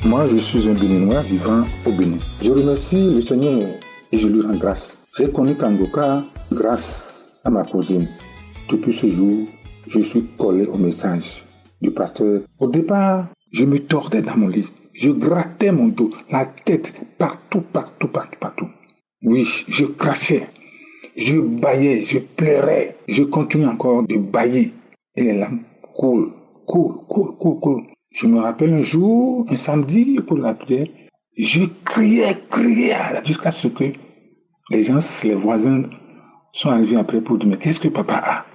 Moi, je suis un Béninois vivant au Bénin. Je remercie le Seigneur et je lui rends grâce. J'ai connu Kangoka grâce à ma cousine. Depuis ce jour, je suis collé au message du pasteur. Au départ, je me tordais dans mon lit. Je grattais mon dos, la tête, partout. Oui, je crachais, je bâillais, je pleurais. Je continue encore de bâiller. Et les larmes coulent. Je me rappelle un jour, un samedi, pour la prière, je criais jusqu'à ce que les voisins sont arrivés après pour dire, mais qu'est-ce que papa a?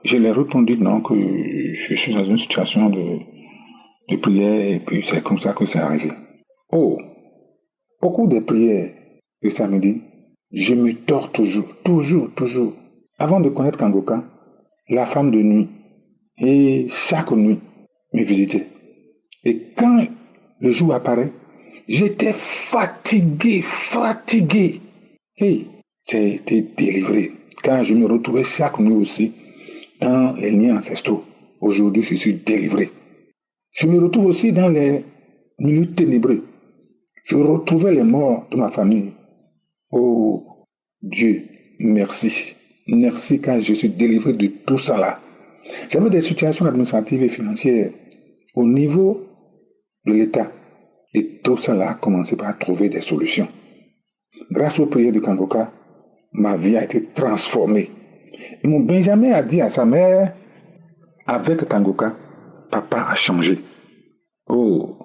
Je leur ai répondu non, que je suis dans une situation de prière et puis c'est comme ça que c'est arrivé. Au cours des prières le samedi, je me tords toujours. Avant de connaître Kangoka, la femme de nuit, et chaque nuit, me visitait. Et quand le jour apparaît, j'étais fatigué. Et j'ai été délivré. Car je me retrouvais chaque nuit aussi dans les liens ancestraux. Aujourd'hui, je suis délivré. Je me retrouve aussi dans les milieux ténébreux. Je retrouvais les morts de ma famille. Oh Dieu, merci. Merci car je suis délivré de tout ça là. J'avais des situations administratives et financières au niveau de l'État. Et tout ça là a commencé par trouver des solutions. Grâce aux prières de Kangoka, ma vie a été transformée. Et mon Benjamin a dit à sa mère, avec Kangoka, papa a changé. Oh,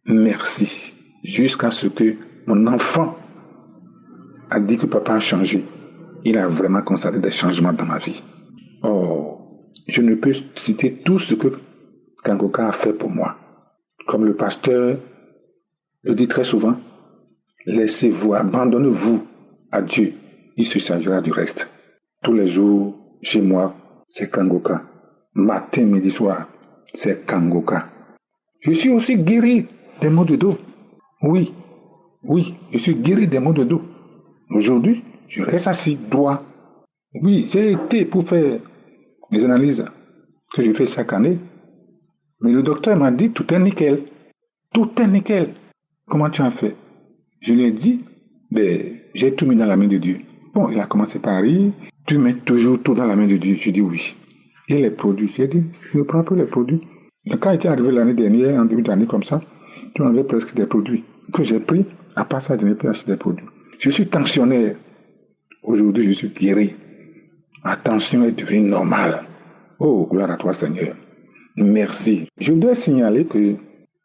merci. Jusqu'à ce que mon enfant a dit que papa a changé. Il a vraiment constaté des changements dans ma vie. Oh, je ne peux citer tout ce que Kangoka a fait pour moi. Comme le pasteur le dit très souvent, laissez-vous, abandonnez-vous à Dieu. Il se chargera du reste. Tous les jours, chez moi, c'est Kangoka. Matin, midi, soir, c'est Kangoka. Je suis aussi guéri des maux de dos. Oui, je suis guéri des maux de dos. Aujourd'hui, je reste assis droit. Oui, j'ai été pour faire mes analyses que je fais chaque année. Mais le docteur m'a dit, tout est nickel. Comment tu as fait? Je lui ai dit, j'ai tout mis dans la main de Dieu. Bon, il a commencé par rire. Tu mets toujours tout dans la main de Dieu. Je dis oui. Et les produits, j'ai dit, je ne prends pas les produits. Et quand il était arrivé l'année dernière, en début d'année comme ça, tu en avais presque des produits que j'ai pris. À part ça, je n'ai plus acheté des produits. Je suis tensionnaire. Aujourd'hui, je suis guéri. Ma tension est devenue normale. Oh, gloire à toi, Seigneur. Merci. Je voudrais signaler que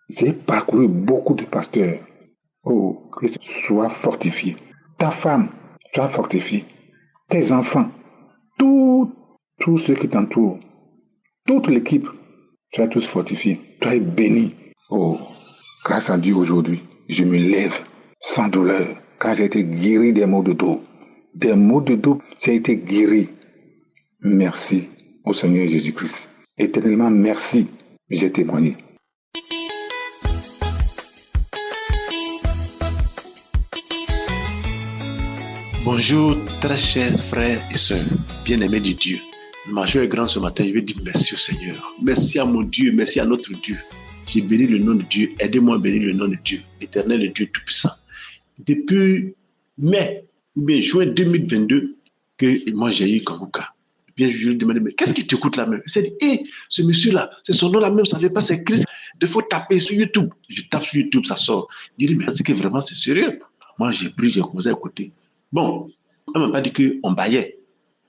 j'ai parcouru beaucoup de pasteurs. Oh, Christ, sois fortifié. Ta femme, sois fortifiée. Tes enfants, tous ceux qui t'entourent, toute l'équipe, sois tous fortifiés. Toi es béni. Oh, grâce à Dieu aujourd'hui, je me lève sans douleur, car j'ai été guéri des maux de dos. Des maux de dos, j'ai été guéri. Merci au Seigneur Jésus-Christ. Éternellement, merci. J'ai témoigné. Bonjour, très chers frères et sœurs, bien-aimés de Dieu. Ma joie est grande ce matin, je vais dire merci au Seigneur. Merci à mon Dieu, merci à notre Dieu. J'ai béni le nom de Dieu, aidez-moi à bénir le nom de Dieu, l'Éternel, le Dieu Tout-Puissant. Depuis mai ou bien juin 2022, que moi j'ai eu Kangoka. Bien, je lui ai demandé, mais qu'est-ce qui te coûte la même? Il s'est dit, ce monsieur-là, c'est son nom la même, ça ne veut pas, c'est Christ. Il faut taper sur YouTube. Je tape sur YouTube, ça sort. Je dis, mais est-ce que vraiment c'est sérieux? Moi, j'ai pris, j'ai commencé à écouter. Bon, on ne m'a pas dit qu'on baillait.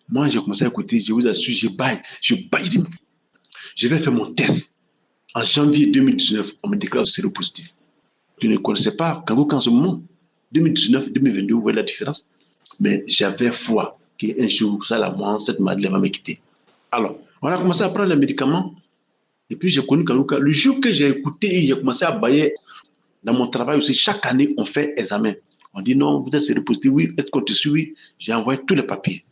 Moi, j'ai commencé à écouter, je vous assure, je baille. Je vais faire mon test. En janvier 2019, on me déclare séropositif. Je ne connaissais pas Kangoka en ce moment. 2019, 2022, vous voyez la différence. Mais j'avais foi qu'un jour, ça, cette maladie va me quitter. Alors, on a commencé à prendre les médicaments. Et puis, j'ai connu Kangoka. Le jour que j'ai écouté, j'ai commencé à bailler. Dans mon travail aussi, chaque année, on fait examen. On dit non, vous êtes séropositif, oui, est-ce qu'on te suit? Oui. J'ai envoyé tous les papiers.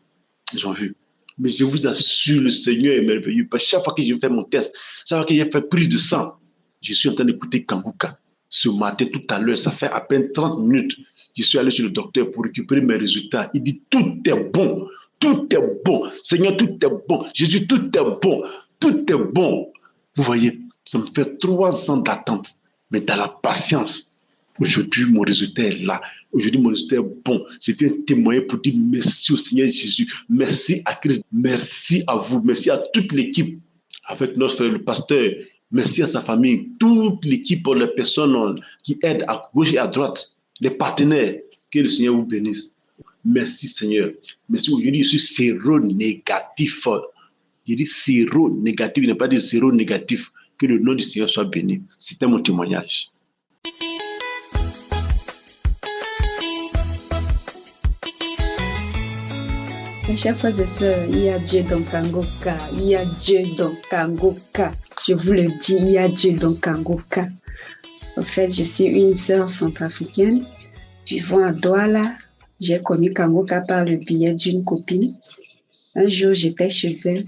Ils ont vu. Mais je vous assure, le Seigneur est merveilleux. Parce que chaque fois que je fais mon test, chaque fois que j'ai fait prise de sang, je suis en train d'écouter Kangoka. Ce matin, tout à l'heure, ça fait à peine 30 minutes. Je suis allé chez le docteur pour récupérer mes résultats. Il dit tout est bon. Tout est bon. Seigneur, tout est bon. Jésus, tout est bon. Tout est bon. Vous voyez, ça me fait 3 ans d'attente. mais dans la patience. Aujourd'hui, mon résultat est là. Aujourd'hui, mon résultat est bon. Je viens témoigner pour dire merci au Seigneur Jésus. Merci à Christ. Merci à vous. Merci à toute l'équipe. Avec notre frère, le pasteur. Merci à sa famille. Toute l'équipe, les personnes qui aident à gauche et à droite. Les partenaires. Que le Seigneur vous bénisse. Merci Seigneur. Merci. Aujourd'hui, je suis séro-négatif. Je dis séro-négatif. Il n'est pas dit zéro-négatif. Que le nom du Seigneur soit béni. C'était mon témoignage. Mes chers frères et sœurs, il y a Dieu dans Kangoka. Il y a Dieu dans Kangoka. Je vous le dis, il y a Dieu dans Kangoka. En fait, je suis une sœur centrafricaine vivant à Douala. J'ai connu Kangoka par le biais d'une copine. Un jour, j'étais chez elle.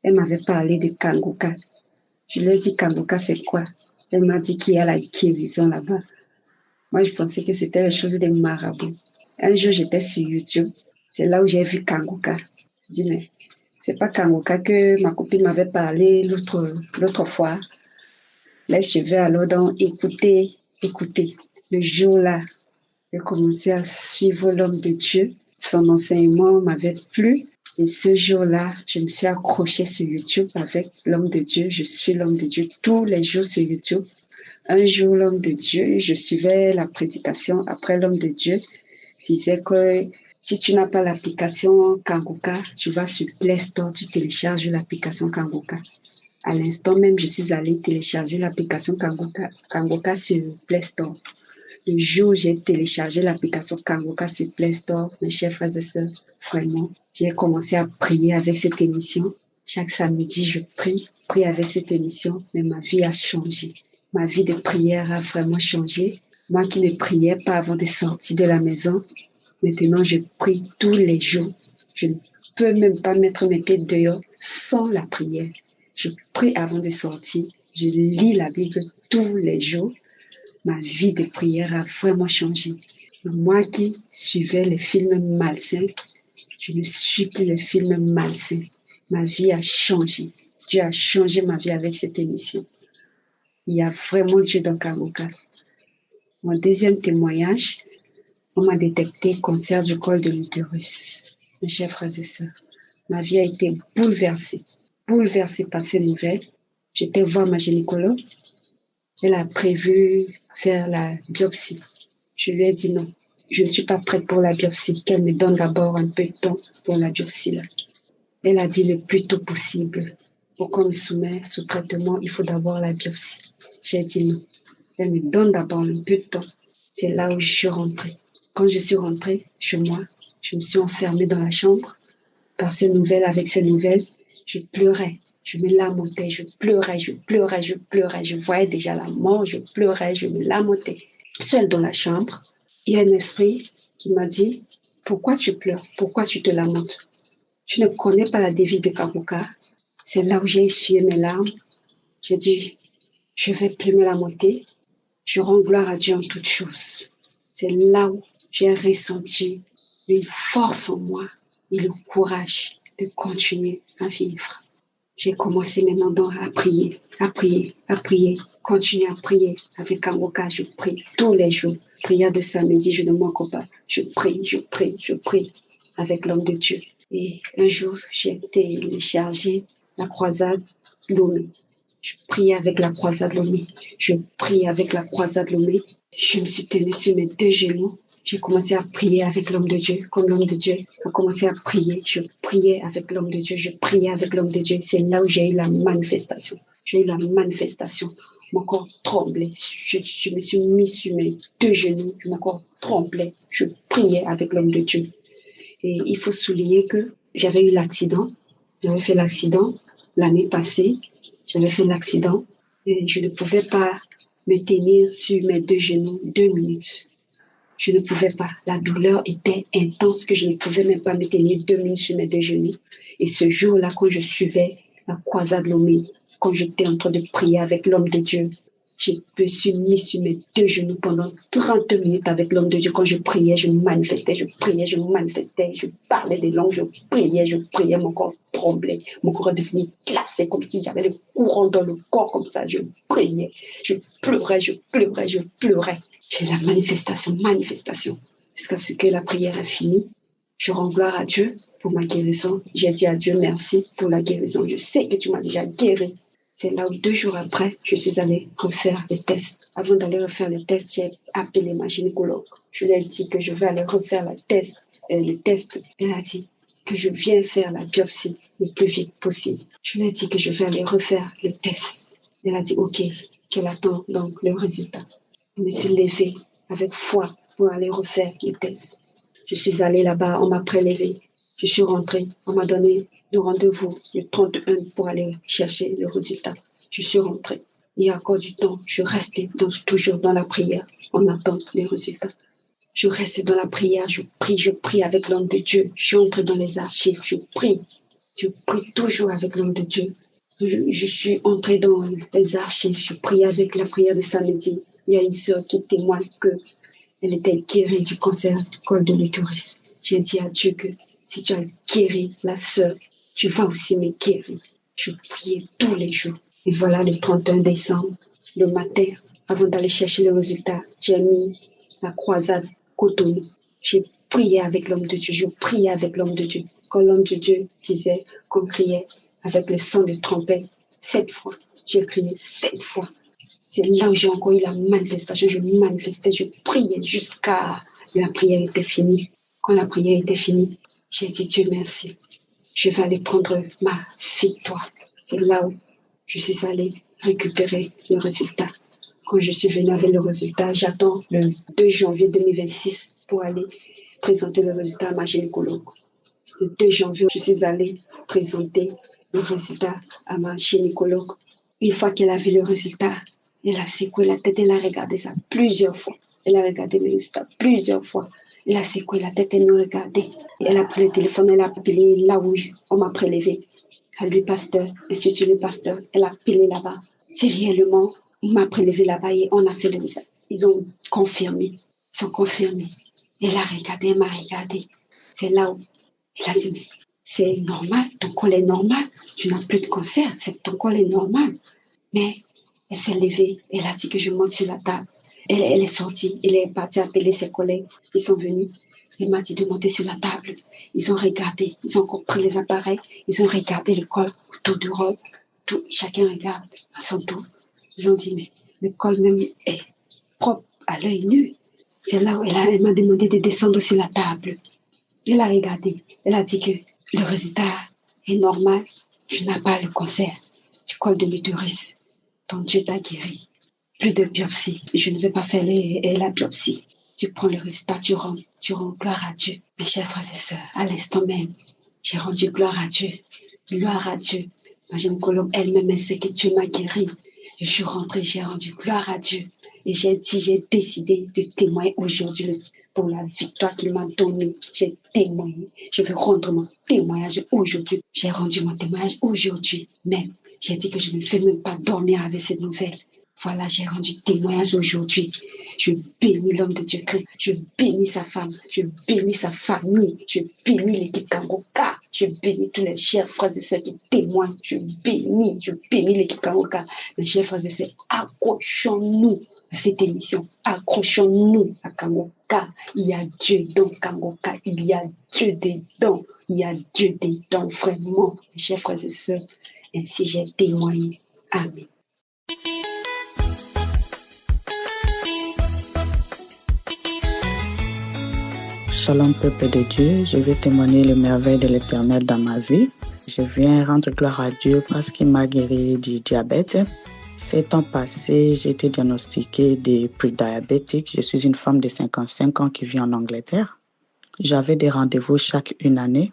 Elle m'avait parlé de Kangoka. Je lui ai dit, Kangoka, c'est quoi? Elle m'a dit qu'il y a la guérison là-bas. Moi, je pensais que c'était les choses des marabouts. Un jour, j'étais sur YouTube. C'est là où j'ai vu Kangoka. Je dis, mais c'est pas Kangoka que ma copine m'avait parlé l'autre fois. Là, je vais alors donc écouter. Le jour-là, j'ai commencé à suivre l'homme de Dieu. Son enseignement m'avait plu. Et ce jour-là, je me suis accrochée sur YouTube avec l'homme de Dieu. Je suis l'homme de Dieu tous les jours sur YouTube. Un jour, l'homme de Dieu, je suivais la prédication. Après, l'homme de Dieu disait que si tu n'as pas l'application Kangoka, tu vas sur Play Store, tu télécharges l'application Kangoka. À l'instant même, je suis allée télécharger l'application Kangoka sur Play Store. Le jour où j'ai téléchargé l'application Kangoka sur Play Store, mes chers frères et sœurs, vraiment, j'ai commencé à prier avec cette émission. Chaque samedi, je prie avec cette émission, mais ma vie a changé. Ma vie de prière a vraiment changé. Moi qui ne priais pas avant de sortir de la maison, maintenant je prie tous les jours. Je ne peux même pas mettre mes pieds dehors sans la prière. Je prie avant de sortir. Je lis la Bible tous les jours. Ma vie de prière a vraiment changé. Moi qui suivais les films malsains, je ne suis plus les films malsains. Ma vie a changé. Dieu a changé ma vie avec cette émission. Il y a vraiment Dieu dans Kangoka. Mon deuxième témoignage, on m'a détecté cancer du col de l'utérus. Mes chers frères et sœurs, ma vie a été bouleversée par ces nouvelles. J'étais voir ma gynécologue. Elle a prévu faire la biopsie. Je lui ai dit non, je ne suis pas prête pour la biopsie, qu'elle me donne d'abord un peu de temps pour la biopsie là. Elle a dit le plus tôt possible. Pour qu'on me soumette sous traitement, il faut d'abord la biopsie. J'ai dit non. Elle me donne d'abord un peu de temps. C'est là où je suis rentrée. Quand je suis rentrée chez moi, je me suis enfermée dans la chambre. Avec ces nouvelles, je pleurais. Je me lamentais, je pleurais. Je voyais déjà la mort, je pleurais, je me lamentais. Seule dans la chambre, il y a un esprit qui m'a dit, pourquoi tu pleures? Pourquoi tu te lamentes? Tu ne connais pas la devise de Kangoka? C'est là où j'ai essuyé mes larmes. J'ai dit, je ne vais plus me lamenter. Je rends gloire à Dieu en toutes choses. C'est là où j'ai ressenti une force en moi et le courage de continuer à vivre. J'ai commencé maintenant à prier, continuer à prier. Avec Kangoka, je prie tous les jours. Prière de samedi, je ne manque pas. Je prie avec l'homme de Dieu. Et un jour, j'ai téléchargé la croisade Lomé. Je priais avec la croisade Lomé. Je me suis tenue sur mes deux genoux. J'ai commencé à prier avec l'homme de Dieu, comme l'homme de Dieu a commencé à prier. Je priais avec l'homme de Dieu. C'est là où j'ai eu la manifestation. Mon corps tremblait. Je me suis mis sur mes deux genoux. Mon corps tremblait. Je priais avec l'homme de Dieu. Et il faut souligner que j'avais eu l'accident. J'avais fait l'accident l'année passée. Et je ne pouvais pas me tenir sur mes deux genoux 2 minutes. Je ne pouvais pas. La douleur était intense que je ne pouvais même pas me tenir 2 minutes sur mes deux genoux. Et ce jour-là, quand je suivais la croisade Lomé, quand j'étais en train de prier avec l'homme de Dieu, Je me suis mis sur mes 2 genoux pendant 30 minutes avec l'homme de Dieu. Quand je priais, je manifestais, je parlais des langues, je priais, mon corps tremblait, mon corps devenait glacé, comme si j'avais le courant dans le corps, comme ça. Je priais, je pleurais. J'ai la manifestation, jusqu'à ce que la prière est finie. Je rends gloire à Dieu pour ma guérison. J'ai dit à Dieu merci pour la guérison. Je sais que tu m'as déjà guéri. C'est là où 2 jours après, je suis allée refaire les tests. Avant d'aller refaire les tests, j'ai appelé ma gynécologue. Je lui ai dit que je vais aller refaire le test. Elle a dit que je viens faire la biopsie le plus vite possible. Je lui ai dit que je vais aller refaire le test. Elle a dit OK, qu'elle attend donc le résultat. Je me suis levée avec foi pour aller refaire le test. Je suis allée là-bas, on m'a prélevé. Je suis rentrée, on m'a donné le rendez-vous le 31 pour aller chercher le résultat. Je suis rentrée. Il y a encore du temps, je restais toujours dans la prière. On attend les résultats. Je restais dans la prière, je prie avec l'homme de Dieu. Je suis entrée dans les archives, je prie toujours avec l'homme de Dieu. Je suis entrée dans les archives, je prie avec la prière de samedi. Il y a une sœur qui témoigne qu'elle était guérie du cancer du col de l'utérus. J'ai dit à Dieu que si tu as guéri la sœur, tu vas aussi me guérir. Je priais tous les jours. Et voilà, le 31 décembre, le matin, avant d'aller chercher le résultat, j'ai mis la croisade Cotonou. J'ai prié avec l'homme de Dieu, je priais avec l'homme de Dieu. Quand l'homme de Dieu disait qu'on criait avec le son de trompette 7 fois, j'ai crié 7 fois. C'est là où j'ai encore eu la manifestation. Je manifestais, je priais jusqu'à la prière était finie. Quand la prière était finie, j'ai dit Dieu merci. Je vais aller prendre ma victoire. C'est là où je suis allée récupérer le résultat. Quand je suis venue avec le résultat, j'attends le 2 janvier 2026 pour aller présenter le résultat à ma gynécologue. Le 2 janvier, je suis allée présenter le résultat à ma gynécologue. Une fois qu'elle a vu le résultat, elle a secoué la tête, elle a regardé ça plusieurs fois. Elle a regardé le résultat plusieurs fois. Elle a secoué la tête, elle me regardait. Elle a pris le téléphone, elle a appelé là où on m'a prélevé. À lui, pasteur, institut le pasteur, elle a appelé là-bas. C'est réellement, on m'a prélevé là-bas et on a fait le résultat. Ils ont confirmé, Elle a regardé, elle m'a regardé. C'est là où elle a dit, mais c'est normal, ton col est normal, tu n'as plus de cancer, ton col est normal. Mais elle s'est levée, elle a dit que je monte sur la table. Elle est sortie, elle est partie appeler ses collègues, ils sont venus. Elle m'a dit de monter sur la table. Ils ont regardé, ils ont pris les appareils, ils ont regardé le col, tout de robe, chacun regarde à son tour. Ils ont dit, mais le col même est propre à l'œil nu. C'est là où elle m'a demandé de descendre sur la table. Elle a regardé, elle a dit que le résultat est normal, tu n'as pas le cancer du col de l'utérus. Ton Dieu t'a guéri. Plus de biopsie. Je ne vais pas faire la biopsie. Tu prends le résultat, tu rends gloire à Dieu. Mes chers frères et sœurs, à l'instant même, j'ai rendu gloire à Dieu. Gloire à Dieu. Ma gynécologue elle-même, elle sait que Dieu m'a guéri. Je suis rentrée, j'ai rendu gloire à Dieu. Et j'ai décidé de témoigner aujourd'hui pour la victoire qu'il m'a donnée. J'ai témoigné. Je vais rendre mon témoignage aujourd'hui. J'ai rendu mon témoignage aujourd'hui même. J'ai dit que je ne vais même pas dormir avec cette nouvelle. Voilà, j'ai rendu témoignage aujourd'hui. Je bénis l'homme de Dieu Christ. Je bénis sa femme. Je bénis sa famille. Je bénis l'équipe Kangoka. Je bénis tous les chers frères et sœurs qui témoignent. Je bénis l'équipe Kangoka. Mes chers frères et sœurs, accrochons-nous à cette émission. Accrochons-nous à Kangoka. Il y a Dieu dans Kangoka. Il y a Dieu dedans. Il y a Dieu dedans, vraiment. Mes chers frères et sœurs, ainsi j'ai témoigné. Amen. Shalom peuple de Dieu, je vais témoigner les merveilles de l'Éternel dans ma vie. Je viens rendre gloire à Dieu parce qu'il m'a guéri du diabète. Ces temps passés, j'ai été diagnostiquée de prédiabétique. Je suis une femme de 55 ans qui vit en Angleterre. J'avais des rendez-vous chaque année,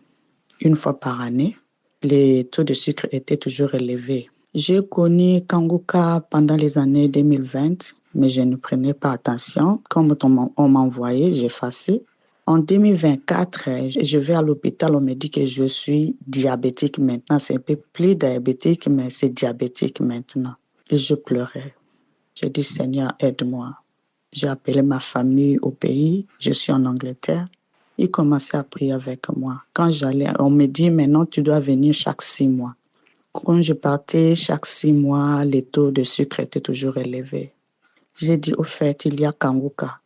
une fois par année. Les taux de sucre étaient toujours élevés. J'ai connu Kangoka pendant les années 2020, mais je ne prenais pas attention. Comme on m'envoyait, j'effaçais. En 2024, je vais à l'hôpital, on me dit que je suis diabétique maintenant. C'est un peu plus diabétique, mais c'est diabétique maintenant. Et je pleurais. J'ai dit, Seigneur, aide-moi. J'ai appelé ma famille au pays. Je suis en Angleterre. Ils commençaient à prier avec moi. Quand j'allais, on me dit, maintenant, tu dois venir chaque 6 mois. Quand je partais chaque 6 mois, les taux de sucre étaient toujours élevés. J'ai dit, au fait, il y a Kanguka.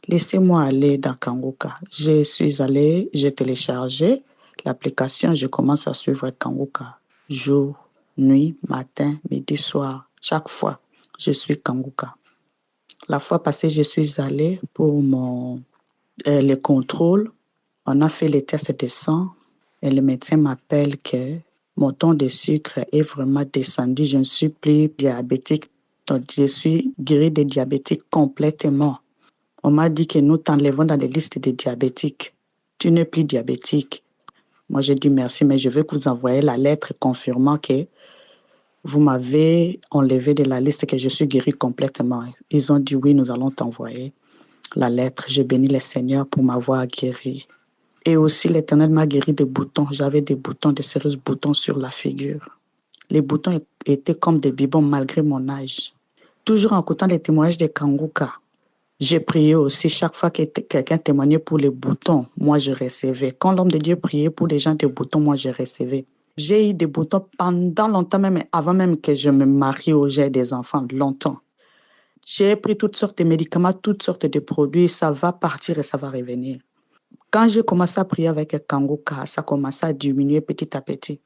Laissez-moi aller dans Kanguka. Je suis allée, j'ai téléchargé l'application, je commence à suivre Kanguka. Jour, nuit, matin, midi, soir. Chaque fois, je suis Kanguka. La fois passée, je suis allée pour le contrôle. On a fait les tests de sang et le médecin m'appelle que mon taux de sucre est vraiment descendu. Je ne suis plus diabétique. Donc, je suis guérie des diabétiques complètement. On m'a dit que nous t'enlevons dans les listes des diabétiques. Tu n'es plus diabétique. Moi, j'ai dit merci, mais je veux que vous envoyiez la lettre confirmant que vous m'avez enlevé de la liste, que je suis guérie complètement. Ils ont dit oui, nous allons t'envoyer la lettre. J'ai béni le Seigneur pour m'avoir guéri. Et aussi, l'Éternel m'a guéri des boutons. J'avais des boutons, de sérieux boutons sur la figure. Les boutons étaient comme des bibons malgré mon âge. Toujours en écoutant les témoignages de Kanguka, j'ai prié aussi. Chaque fois que quelqu'un témoignait pour les boutons, moi je recevais. Quand l'homme de Dieu priait pour les gens de boutons, moi je recevais. J'ai eu des boutons pendant longtemps, même avant même que je me marie ou j'ai des enfants, longtemps. J'ai pris toutes sortes de médicaments, toutes sortes de produits, ça va partir et ça va revenir. Quand j'ai commencé à prier avec Kanguka, ça commençait à diminuer petit à petit.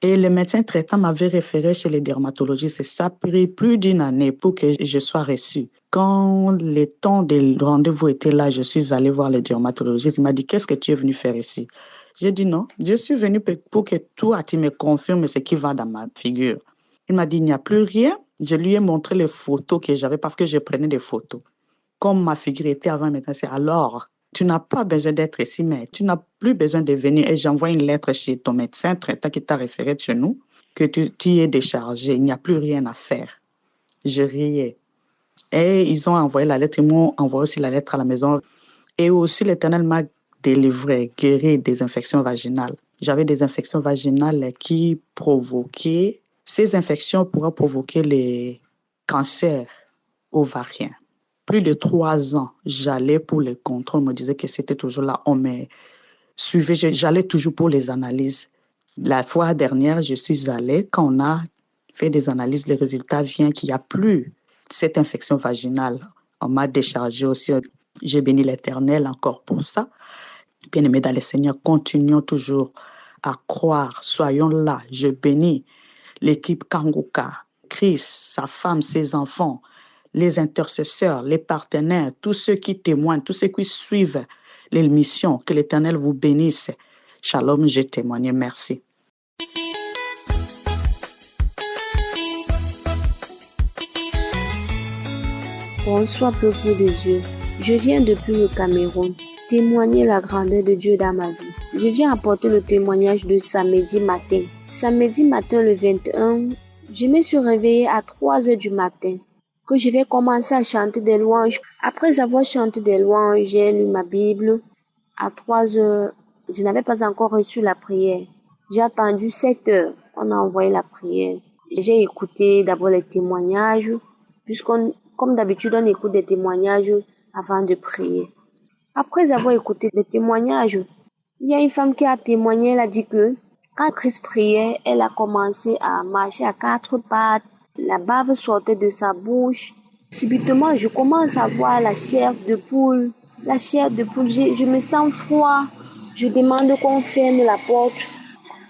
Et le médecin traitant m'avait référé chez les dermatologistes. Ça a pris plus d'une année pour que je sois reçue. Quand le temps de rendez-vous était là, je suis allée voir le dermatologiste. Il m'a dit, qu'est-ce que tu es venu faire ici? J'ai dit non, je suis venue pour que toi, tu me confirmes ce qui va dans ma figure. Il m'a dit, il n'y a plus rien. Je lui ai montré les photos que j'avais parce que je prenais des photos. Comme ma figure était avant maintenant, c'est alors, tu n'as pas besoin d'être ici, mais tu n'as plus besoin de venir. Et j'envoie une lettre chez ton médecin traitant qui t'a référé de chez nous, que tu es déchargé. Il n'y a plus rien à faire. Je riais. Et ils ont envoyé la lettre. Ils m'ont envoyé aussi la lettre à la maison. Et aussi, l'Éternel m'a délivré, guéri des infections vaginales. J'avais des infections vaginales qui provoquaient, ces infections pourraient provoquer les cancers ovariens. Plus de 3 ans, j'allais pour les contrôles. On me disait que c'était toujours là. On me suivait. J'allais toujours pour les analyses. La fois dernière, je suis allée. Quand on a fait des analyses, le résultat vient qu'il n'y a plus cette infection vaginale. On m'a déchargé aussi. J'ai béni l'Éternel encore pour ça. Bien-aimés dans le Seigneur, continuons toujours à croire. Soyons là. Je bénis l'équipe Kanguka, Chris, sa femme, ses enfants, les intercesseurs, les partenaires, tous ceux qui témoignent, tous ceux qui suivent les missions. Que l'Éternel vous bénisse. Shalom, j'ai témoigné. Merci. Bonsoir, peuple de Dieu. Je viens depuis le Cameroun témoigner la grandeur de Dieu dans ma vie. Je viens apporter le témoignage de samedi matin. Samedi matin, le 21, je me suis réveillée à 3 heures du matin, que je vais commencer à chanter des louanges. Après avoir chanté des louanges, j'ai lu ma Bible. À 3 heures, je n'avais pas encore reçu la prière. J'ai attendu 7 heures. On a envoyé la prière. J'ai écouté d'abord les témoignages, comme d'habitude, on écoute des témoignages avant de prier. Après avoir écouté les témoignages, il y a une femme qui a témoigné. Elle a dit que quand Christ priait, elle a commencé à marcher à 4 pattes. La bave sortait de sa bouche. Subitement, je commence à voir la chair de poule. La chair de poule, je me sens froid. Je demande qu'on ferme la porte.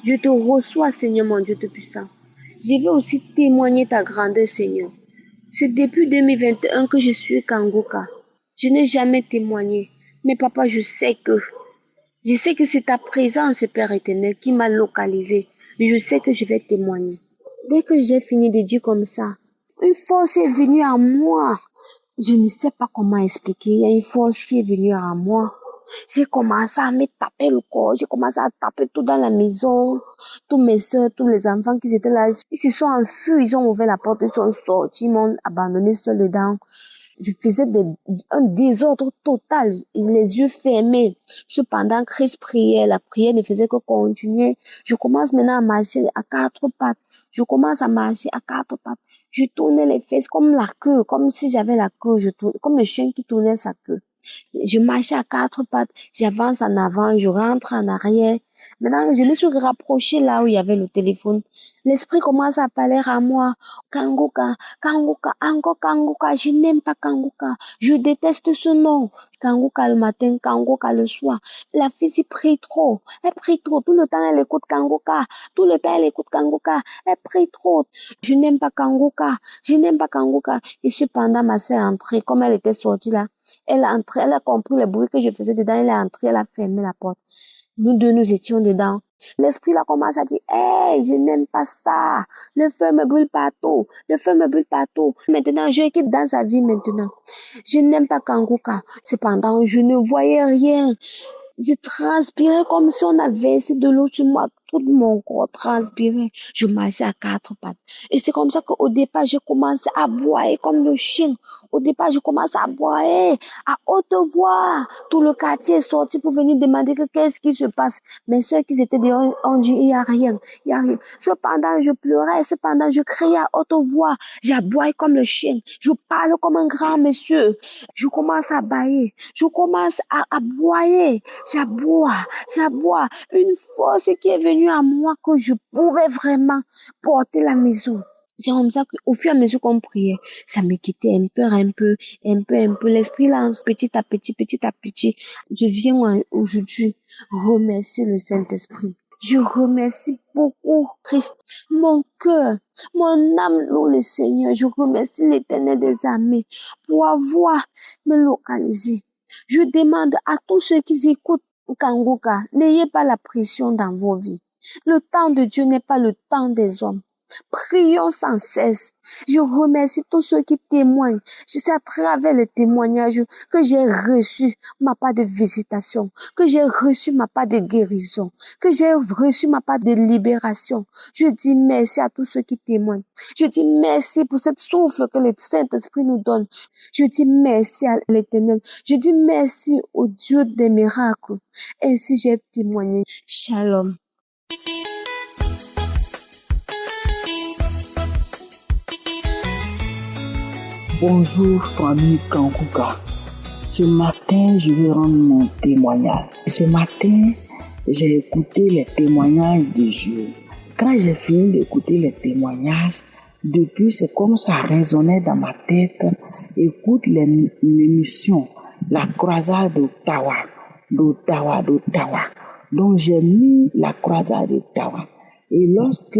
Je te reçois, Seigneur mon Dieu Tout-Puissant. Je veux aussi témoigner ta grandeur, Seigneur. C'est depuis 2021 que je suis Kanguka. Je n'ai jamais témoigné. Mais papa, je sais que c'est ta présence, Père éternel, qui m'a localisé. Je sais que je vais témoigner. Dès que j'ai fini de dire comme ça, une force est venue à moi. Je ne sais pas comment expliquer. Il y a une force qui est venue à moi. J'ai commencé à me taper le corps. J'ai commencé à taper tout dans la maison. Tous mes soeurs, tous les enfants qui étaient là, ils se sont enfuis. Ils ont ouvert la porte, ils sont sortis, ils m'ont abandonné seul dedans. Je faisais un désordre total, les yeux fermés. Cependant, Christ priait, la prière ne faisait que continuer. Je commence maintenant à marcher à 4 pattes. Je commence à marcher à 4 pattes. Je tournais les fesses comme la queue, comme si j'avais la queue, comme le chien qui tournait sa queue. Je marchais à 4 pattes, j'avance en avant, je rentre en arrière. Maintenant, je me suis rapprochée là où il y avait le téléphone. L'esprit commence à parler à moi. Kanguka, Kanguka, encore Kanguka, je n'aime pas Kanguka. Je déteste ce nom. Kanguka le matin, Kanguka le soir. La fille s'y prie trop. Elle prie trop. Tout le temps, elle écoute Kanguka. Tout le temps, elle écoute Kanguka. Elle prie trop. Je n'aime pas Kanguka. Je n'aime pas Kanguka. Et cependant, ma sœur est entrée. Comme elle était sortie là, elle est entrée, elle a compris le bruit que je faisais dedans. Elle est entrée, elle a fermé la porte. Nous deux, nous étions dedans. L'esprit là commence à dire, hey, je n'aime pas ça. Le feu me brûle partout. Le feu me brûle partout. Maintenant, je quitte dans sa vie maintenant. Je n'aime pas Kanguka. Cependant, je ne voyais rien. Je transpirais comme si on avait versé de l'eau sur moi. Tout mon corps transpirait. Je marchais à 4 pattes. Et c'est comme ça qu'au départ, j'ai commencé à aboyer comme le chien. Au départ, je commence à aboyer à haute voix. Tout le quartier est sorti pour venir demander qu'est-ce qui se passe. Mes soeurs qui étaient dehors ont dit, il n'y a rien, il n'y a rien. Cependant, je pleurais. Cependant, je criais à haute voix. J'aboie comme le chien. Je parle comme un grand monsieur. Je commence à bailler. Je commence à aboyer. J'aboie. Une force qui est venue à moi que je pouvais vraiment porter la maison. C'est comme ça qu'au fur et à mesure qu'on priait, ça me quittait un peu. L'esprit là, petit à petit. Je viens aujourd'hui remercier le Saint-Esprit. Je remercie beaucoup Christ, mon cœur, mon âme loue le Seigneur. Je remercie l'Éternel des armées pour avoir me localisé. Je demande à tous ceux qui écoutent Kanguka, n'ayez pas la pression dans vos vies. Le temps de Dieu n'est pas le temps des hommes. Prions sans cesse. Je remercie tous ceux qui témoignent. Je sais à travers les témoignages que j'ai reçu ma part de visitation, que j'ai reçu ma part de guérison, que j'ai reçu ma part de libération. Je dis merci à tous ceux qui témoignent. Je dis merci pour cette souffle que le Saint-Esprit nous donne. Je dis merci à l'Éternel. Je dis merci au Dieu des miracles. Ainsi j'ai témoigné. Shalom. Bonjour famille Kanguka. Ce matin, je vais rendre mon témoignage. Ce matin, j'ai écouté les témoignages de Dieu. Quand j'ai fini d'écouter les témoignages, depuis c'est comme ça résonnait dans ma tête. Écoute l'émission La croisade d'Ottawa. Donc j'ai mis la croisade d'Ottawa. Et lorsque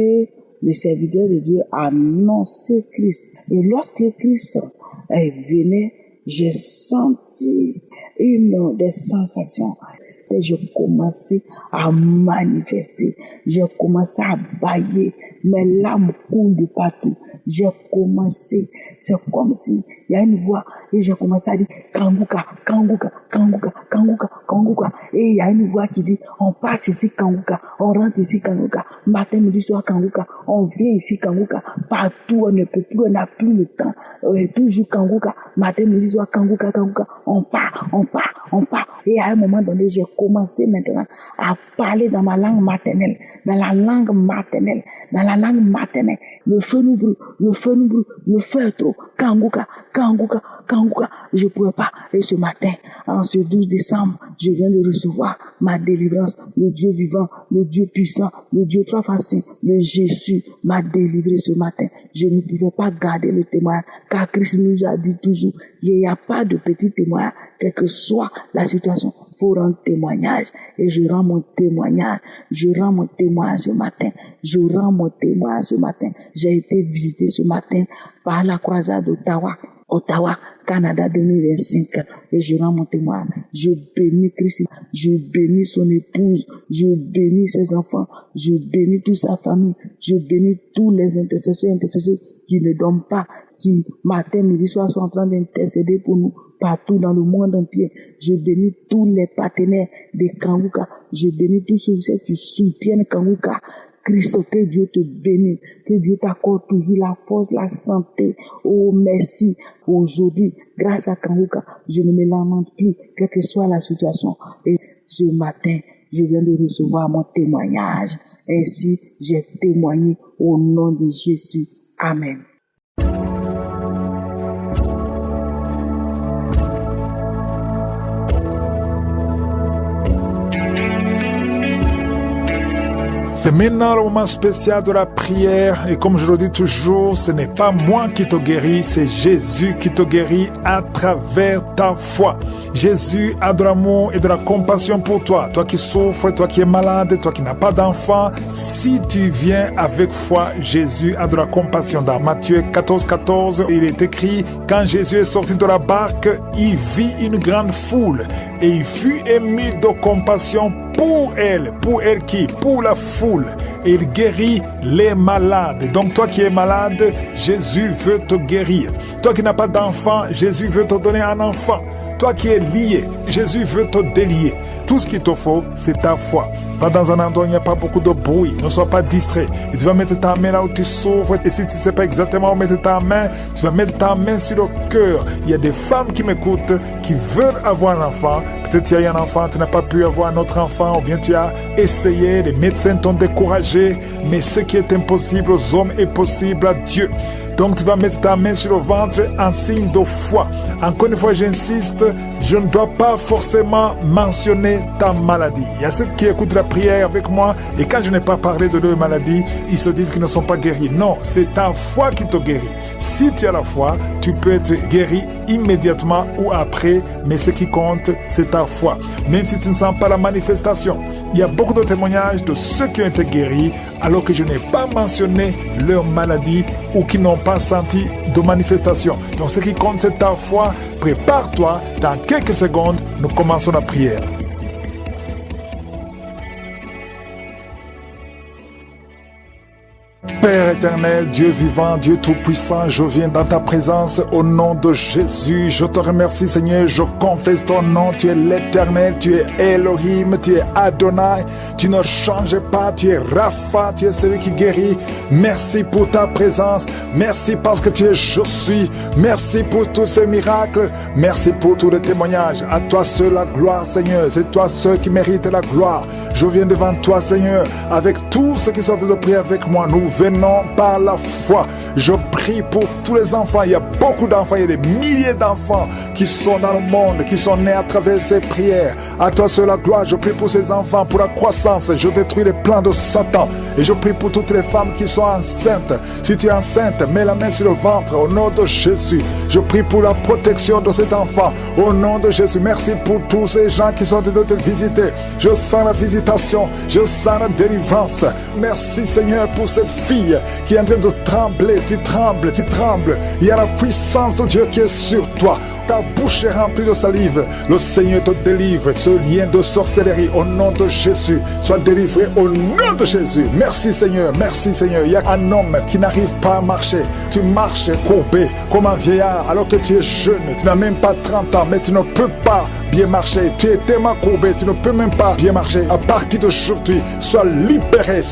le serviteur de Dieu a annoncé Christ, et lorsque Christ venait, j'ai senti des sensations. J'ai commencé à manifester, j'ai commencé à bailler, mes larmes coulent de partout. J'ai commencé, c'est comme si il y a une voix et j'ai commencé à dire Kanguka. Et il y a une voix qui dit on passe ici Kanguka, on rentre ici Kanguka, matin, midi, soir Kanguka, on vient ici Kanguka, partout on ne peut plus, on n'a plus le temps, toujours Kanguka, matin, midi, soir Kanguka, on part. Et à un moment donné, j'ai commencé maintenant à parler dans ma langue maternelle, Le feu nous brûle, le feu est trop. Kanguka. Je pouvais pas. Et ce matin, en ce 12 décembre, je viens de recevoir ma délivrance. Le Dieu vivant, le Dieu puissant, le Dieu trois façons, le Jésus m'a délivré ce matin. Je ne pouvais pas garder le témoignage, car Christ nous a dit toujours, il n'y a pas de petit témoignage, quelle que soit la situation, faut rendre témoignage. Et je rends mon témoignage ce matin. J'ai été visité ce matin par la croisade d'Ottawa, Canada 2025, et je rends mon témoignage. Je bénis Christ, je bénis son épouse, je bénis ses enfants, je bénis toute sa famille, je bénis tous les intercesseurs qui ne dorment pas, qui matin, midi, soir sont en train d'intercéder pour nous partout dans le monde entier. Je bénis tous les partenaires de Kanguka, je bénis tous ceux qui soutiennent Kanguka. Christ, que Dieu te bénisse, que Dieu t'accorde toujours la force, la santé. Oh, merci. Aujourd'hui, grâce à Kanguka, je ne me lamente plus, quelle que soit la situation. Et ce matin, je viens de recevoir mon témoignage. Ainsi, j'ai témoigné au nom de Jésus. Amen. C'est maintenant le moment spécial de la prière et comme je le dis toujours, ce n'est pas moi qui te guéris, c'est Jésus qui te guérit à travers ta foi. Jésus a de l'amour et de la compassion pour toi. Toi qui souffres, toi qui es malade, toi qui n'as pas d'enfant, si tu viens avec foi, Jésus a de la compassion. Dans Matthieu 14, il est écrit, quand Jésus est sorti de la barque, il vit une grande foule et il fut ému de compassion pour elle qui? Pour la foule. Et il guérit les malades. Donc toi qui es malade, Jésus veut te guérir. Toi qui n'as pas d'enfant, Jésus veut te donner un enfant. Toi qui es lié, Jésus veut te délier. Tout ce qu'il te faut, c'est ta foi. Va dans un endroit où il n'y a pas beaucoup de bruit. Ne sois pas distrait. Et tu vas mettre ta main là où tu souffres. Et si tu ne sais pas exactement où mettre ta main, tu vas mettre ta main sur le cœur. Il y a des femmes qui m'écoutent, qui veulent avoir un enfant. Peut-être tu as eu un enfant, tu n'as pas pu avoir un autre enfant. Ou bien tu as essayé, les médecins t'ont découragé. Mais ce qui est impossible aux hommes est possible à Dieu. Donc tu vas mettre ta main sur le ventre en signe de foi. Encore une fois, j'insiste, je ne dois pas forcément mentionner ta maladie. Il y a ceux qui écoutent la prière avec moi et quand je n'ai pas parlé de leur maladie, ils se disent qu'ils ne sont pas guéris. Non, c'est ta foi qui te guérit. Si tu as la foi, tu peux être guéri immédiatement ou après, mais ce qui compte, c'est ta foi. Même si tu ne sens pas la manifestation. Il y a beaucoup de témoignages de ceux qui ont été guéris alors que je n'ai pas mentionné leur maladie ou qui n'ont pas senti de manifestation. Donc ce qui compte, c'est ta foi. Prépare-toi. Dans quelques secondes, nous commençons la prière. Père éternel, Dieu vivant, Dieu tout-puissant, je viens dans ta présence au nom de Jésus. Je te remercie Seigneur, je confesse ton nom, tu es l'éternel, tu es Elohim, tu es Adonai, tu ne changes pas, tu es Rapha, tu es celui qui guérit. Merci pour ta présence, merci parce que tu es je suis, merci pour tous ces miracles, merci pour tous les témoignages. À toi seul la gloire Seigneur, c'est toi seul qui mérite la gloire. Je viens devant toi Seigneur, avec tous ceux qui sont de prier avec moi, nous venons par la foi. Je prie pour tous les enfants. Il y a beaucoup d'enfants, il y a des milliers d'enfants qui sont dans le monde, qui sont nés à travers ces prières. À toi seul la gloire. Je prie pour ces enfants, pour la croissance. Je détruis les plans de Satan. Et je prie pour toutes les femmes qui sont enceintes. Si tu es enceinte, mets la main sur le ventre au nom de Jésus. Je prie pour la protection de cet enfant au nom de Jésus. Merci pour tous ces gens qui sont venus te visiter. Je sens la visitation, je sens la délivrance. Merci Seigneur pour cette fille qui est en train de trembler. Tu trembles, tu trembles. Il y a la puissance de Dieu qui est sur toi. Ta bouche est remplie de salive. Le Seigneur te délivre. Ce lien de sorcellerie au nom de Jésus soit délivré au nom de Jésus. Merci Seigneur, merci Seigneur. Il y a un homme qui n'arrive pas à marcher. Tu marches courbé comme un vieillard alors que tu es jeune. Tu n'as même pas 30 ans mais tu ne peux pas bien marcher. Tu es tellement courbé, tu ne peux même pas bien marcher. À partir d'aujourd'hui, sois libéré,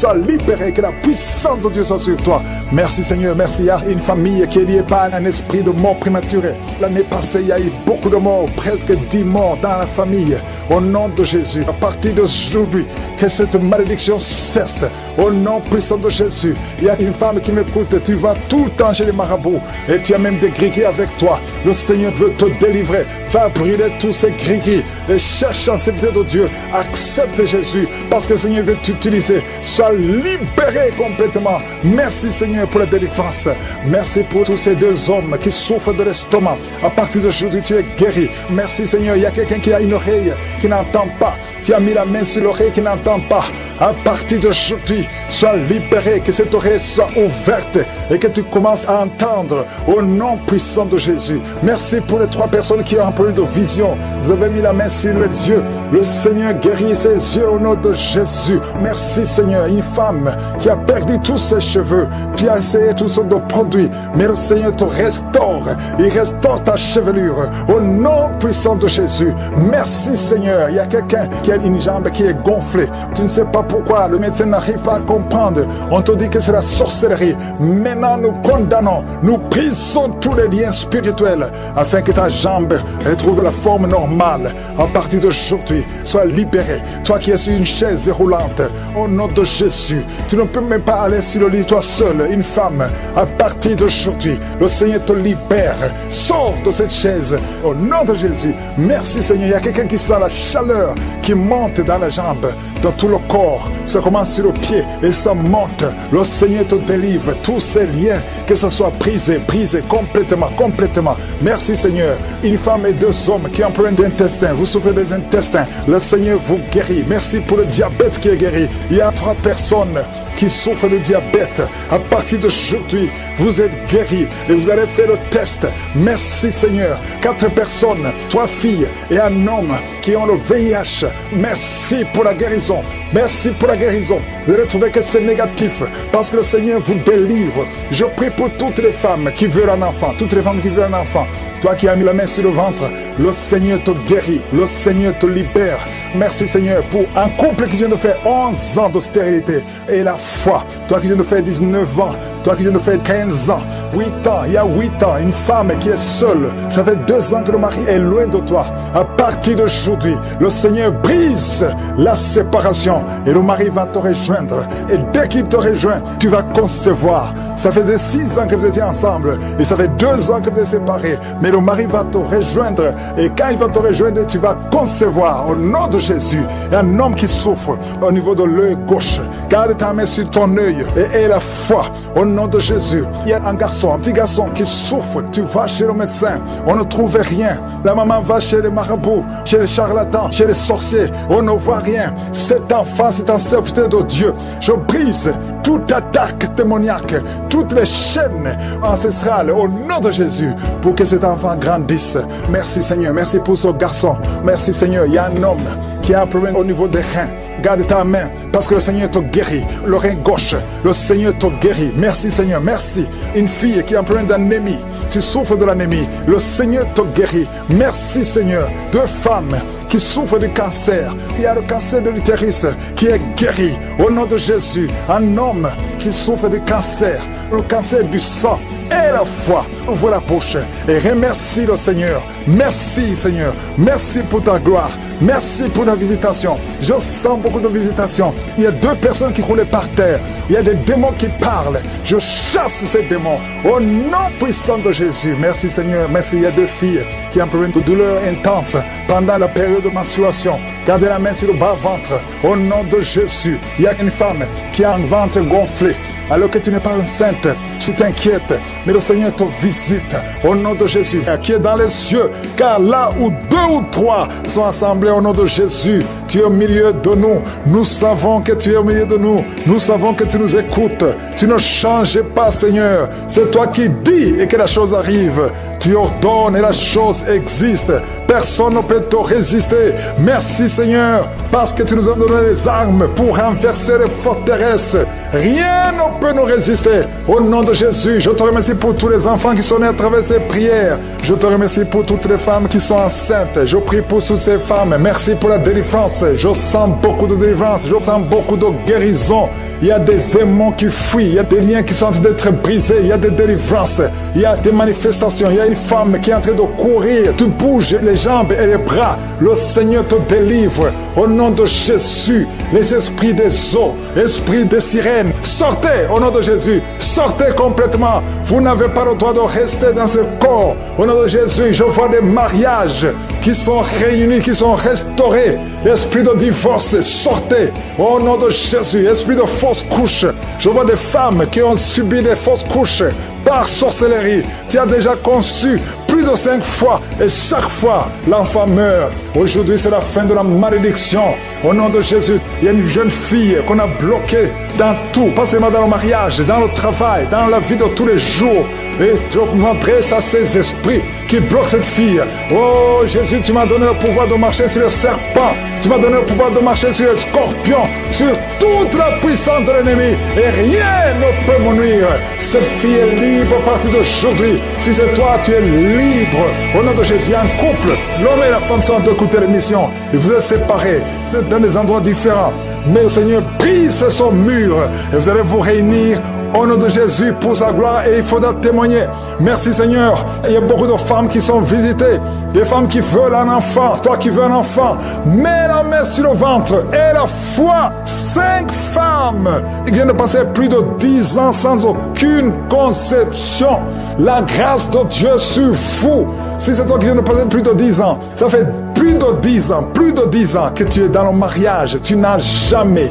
que la puissance de Dieu soit sur toi. Merci Seigneur, merci. Il y a une famille qui est liée par un esprit de mort prématurée. L'année passée, il y a eu beaucoup de morts, presque 10 morts dans la famille. Au nom de Jésus, à partir d'aujourd'hui, que cette malédiction cesse. Au nom puissant de Jésus, il y a une femme qui m'écoute. Tu vas tout le temps chez les marabouts et tu as même des gris-gris avec toi. Le Seigneur veut te délivrer. Va brûler tous ces gris-gris et cherche en sécurité de Dieu. Accepte Jésus parce que le Seigneur veut t'utiliser. Sois libéré complètement. Merci Seigneur pour la délivrance. Merci pour tous ces deux hommes qui souffrent de l'estomac. À partir d'aujourd'hui, tu es guéri. Merci Seigneur. Il y a quelqu'un qui a une oreille qui n'entend pas. Tu as mis la main sur l'oreille qui n'entend pas. À partir d'aujourd'hui, sois libéré, que cette oreille soit ouverte et que tu commences à entendre au nom puissant de Jésus. Merci pour les 3 personnes qui ont un problème de vision. Vous avez mis la main sur les yeux. Le Seigneur guérit ses yeux au nom de Jésus. Merci Seigneur. Une femme qui a perdu tous ses cheveux, qui a essayé toutes sortes de produits, mais le Seigneur te restaure. Il restaure ta chevelure au nom puissant de Jésus. Merci Seigneur. Il y a quelqu'un qui a une jambe qui est gonflée. Tu ne sais pas pourquoi. Le médecin n'arrive pas à comprendre. On te dit que c'est la sorcellerie. Maintenant, nous condamnons. Nous brisons tous les liens spirituels afin que ta jambe retrouve la forme normale. mal. À partir d'aujourd'hui, sois libéré. Toi qui es sur une chaise roulante, au nom de Jésus, tu ne peux même pas aller sur le lit toi seul, une femme. À partir d'aujourd'hui, le Seigneur te libère. Sors de cette chaise, au nom de Jésus. Merci Seigneur. Il y a quelqu'un qui sent la chaleur qui monte dans la jambe, dans tout le corps. Ça commence sur le pied et ça monte. Le Seigneur te délivre. Tous ces liens, que ce soit brisé complètement. Merci Seigneur. Une femme et 2 hommes qui ont un problème d'intestin. Vous souffrez des intestins. Le Seigneur vous guérit. Merci pour le diabète qui est guéri. Il y a 3 personnes qui souffrent de diabète. À partir d'aujourd'hui, vous êtes guéris et vous allez faire le test. Merci Seigneur. 4 personnes, 3 filles et un homme qui ont le VIH. Merci pour la guérison. Merci pour la guérison. Vous allez trouver que c'est négatif parce que le Seigneur vous délivre. Je prie pour toutes les femmes qui veulent un enfant. Toutes les femmes qui veulent un enfant. Toi qui as mis la main sur le ventre, le Seigneur te guérit. Le Seigneur te libère. Merci Seigneur pour un couple qui vient de faire 11 ans de stérilité et la foi. Toi qui viens de faire 19 ans, toi qui viens de faire 15 ans, 8 ans, il y a 8 ans, une femme qui est seule. Ça fait 2 ans que le mari est loin de toi. À partir d'aujourd'hui, le Seigneur brise la séparation et le mari va te rejoindre. Et dès qu'il te rejoint, tu vas concevoir. Ça fait 6 ans que vous étiez ensemble et ça fait 2 ans que vous êtes séparés. Mais le mari va te rejoindre et quand il va te rejoindre, tu vas concevoir au nom de Jésus. Il y a un homme qui souffre au niveau de l'œil gauche. Garde ta main sur ton œil et aie la foi au nom de Jésus. Il y a un petit garçon qui souffre. Tu vas chez le médecin, on ne trouve rien. La maman va chez les marabouts, chez les charlatans, chez les sorciers, on ne voit rien. Cet enfant, c'est un serviteur de Dieu. Je brise toute attaque démoniaque, toutes les chaînes ancestrales au nom de Jésus pour que cet enfant grandisse. Merci Seigneur, merci pour ce garçon. Merci Seigneur, il y a un homme qui a un problème au niveau des reins. Garde ta main parce que le Seigneur te guérit. Le rein gauche, le Seigneur te guérit. Merci Seigneur, merci. Une fille qui a un problème d'anémie, tu souffres de l'anémie, le Seigneur te guérit. Merci Seigneur. 2 femmes qui souffrent du cancer. Il y a le cancer de l'utérus qui est guéri au nom de Jésus. Un homme qui souffre du cancer, le cancer du sang. Et la foi, ouvre la bouche et remercie le Seigneur. Merci Seigneur, merci pour ta gloire, merci pour la visitation. Je sens beaucoup de visitations. Il y a 2 personnes qui roulaient par terre. Il y a des démons qui parlent. Je chasse ces démons au nom puissant de Jésus. Merci Seigneur, merci. Il y a 2 filles qui ont un problème de douleur intense pendant la période de menstruation. Gardez la main sur le bas-ventre au nom de Jésus. Il y a une femme qui a un ventre gonflé. Alors que tu n'es pas enceinte, tu t'inquiètes, mais le Seigneur te visite au nom de Jésus, qui est dans les cieux, car là où 2 ou 3 sont assemblés au nom de Jésus, tu es au milieu de nous. Nous savons que tu es au milieu de nous. Nous savons que tu nous écoutes. Tu ne changes pas, Seigneur. C'est toi qui dis et que la chose arrive. Tu ordonnes et la chose existe. Personne ne peut te résister. Merci, Seigneur, parce que tu nous as donné les armes pour renverser les forteresses. Rien ne peut nous résister. Au nom de Jésus, je te remercie pour tous les enfants qui sont nés à travers ces prières. Je te remercie pour toutes les femmes qui sont enceintes. Je prie pour toutes ces femmes. Merci pour la délivrance. Je sens beaucoup de délivrance. Je sens beaucoup de guérison. Il y a des démons qui fuient. Il y a des liens qui sont en train d'être brisés. Il y a des délivrances. Il y a des manifestations. Il y a une femme qui est en train de courir. Tu bouges les jambes et les bras. Le Seigneur te délivre. Au nom de Jésus, les esprits des eaux, esprits des sirènes, sortez au nom de Jésus. Sortez complètement. Vous n'avez pas le droit de rester dans ce corps. Au nom de Jésus, je vois des mariages qui sont réunis, qui sont restaurés. Esprit de divorce, sortez. Au nom de Jésus, esprit de fausse couche. Je vois des femmes qui ont subi des fausses couches par sorcellerie. Tu as déjà conçu plus de 5 fois et chaque fois l'enfant meurt. Aujourd'hui c'est la fin de la malédiction. Au nom de Jésus, il y a une jeune fille qu'on a bloquée dans tout, pas seulement dans le mariage, dans le travail, dans la vie de tous les jours. Et je m'adresse à ces esprits qui bloquent cette fille. Oh Jésus, tu m'as donné le pouvoir de marcher sur les serpents. Tu m'as donné le pouvoir de marcher sur les scorpions, sur toute la puissance de l'ennemi. Et rien ne peut me nuire. Cette fille est libre à partir d'aujourd'hui. Si c'est toi, tu es libre. Au nom de Jésus, un couple, l'homme et la femme sont en train d'écouter l'émission. Et vous êtes séparés. Vous êtes dans des endroits différents. Mais le Seigneur brise son mur. Et vous allez vous réunir au nom de Jésus, pour sa gloire, et il faudra témoigner. Merci Seigneur. Il y a beaucoup de femmes qui sont visitées, des femmes qui veulent un enfant. Toi qui veux un enfant, mets la main sur le ventre et la foi. 5 femmes qui viennent de passer plus de 10 ans sans aucune conception. La grâce de Dieu sur vous. Si c'est toi qui viens de passer plus de 10 ans, ça fait plus de 10 ans que tu es dans le mariage. Tu n'as jamais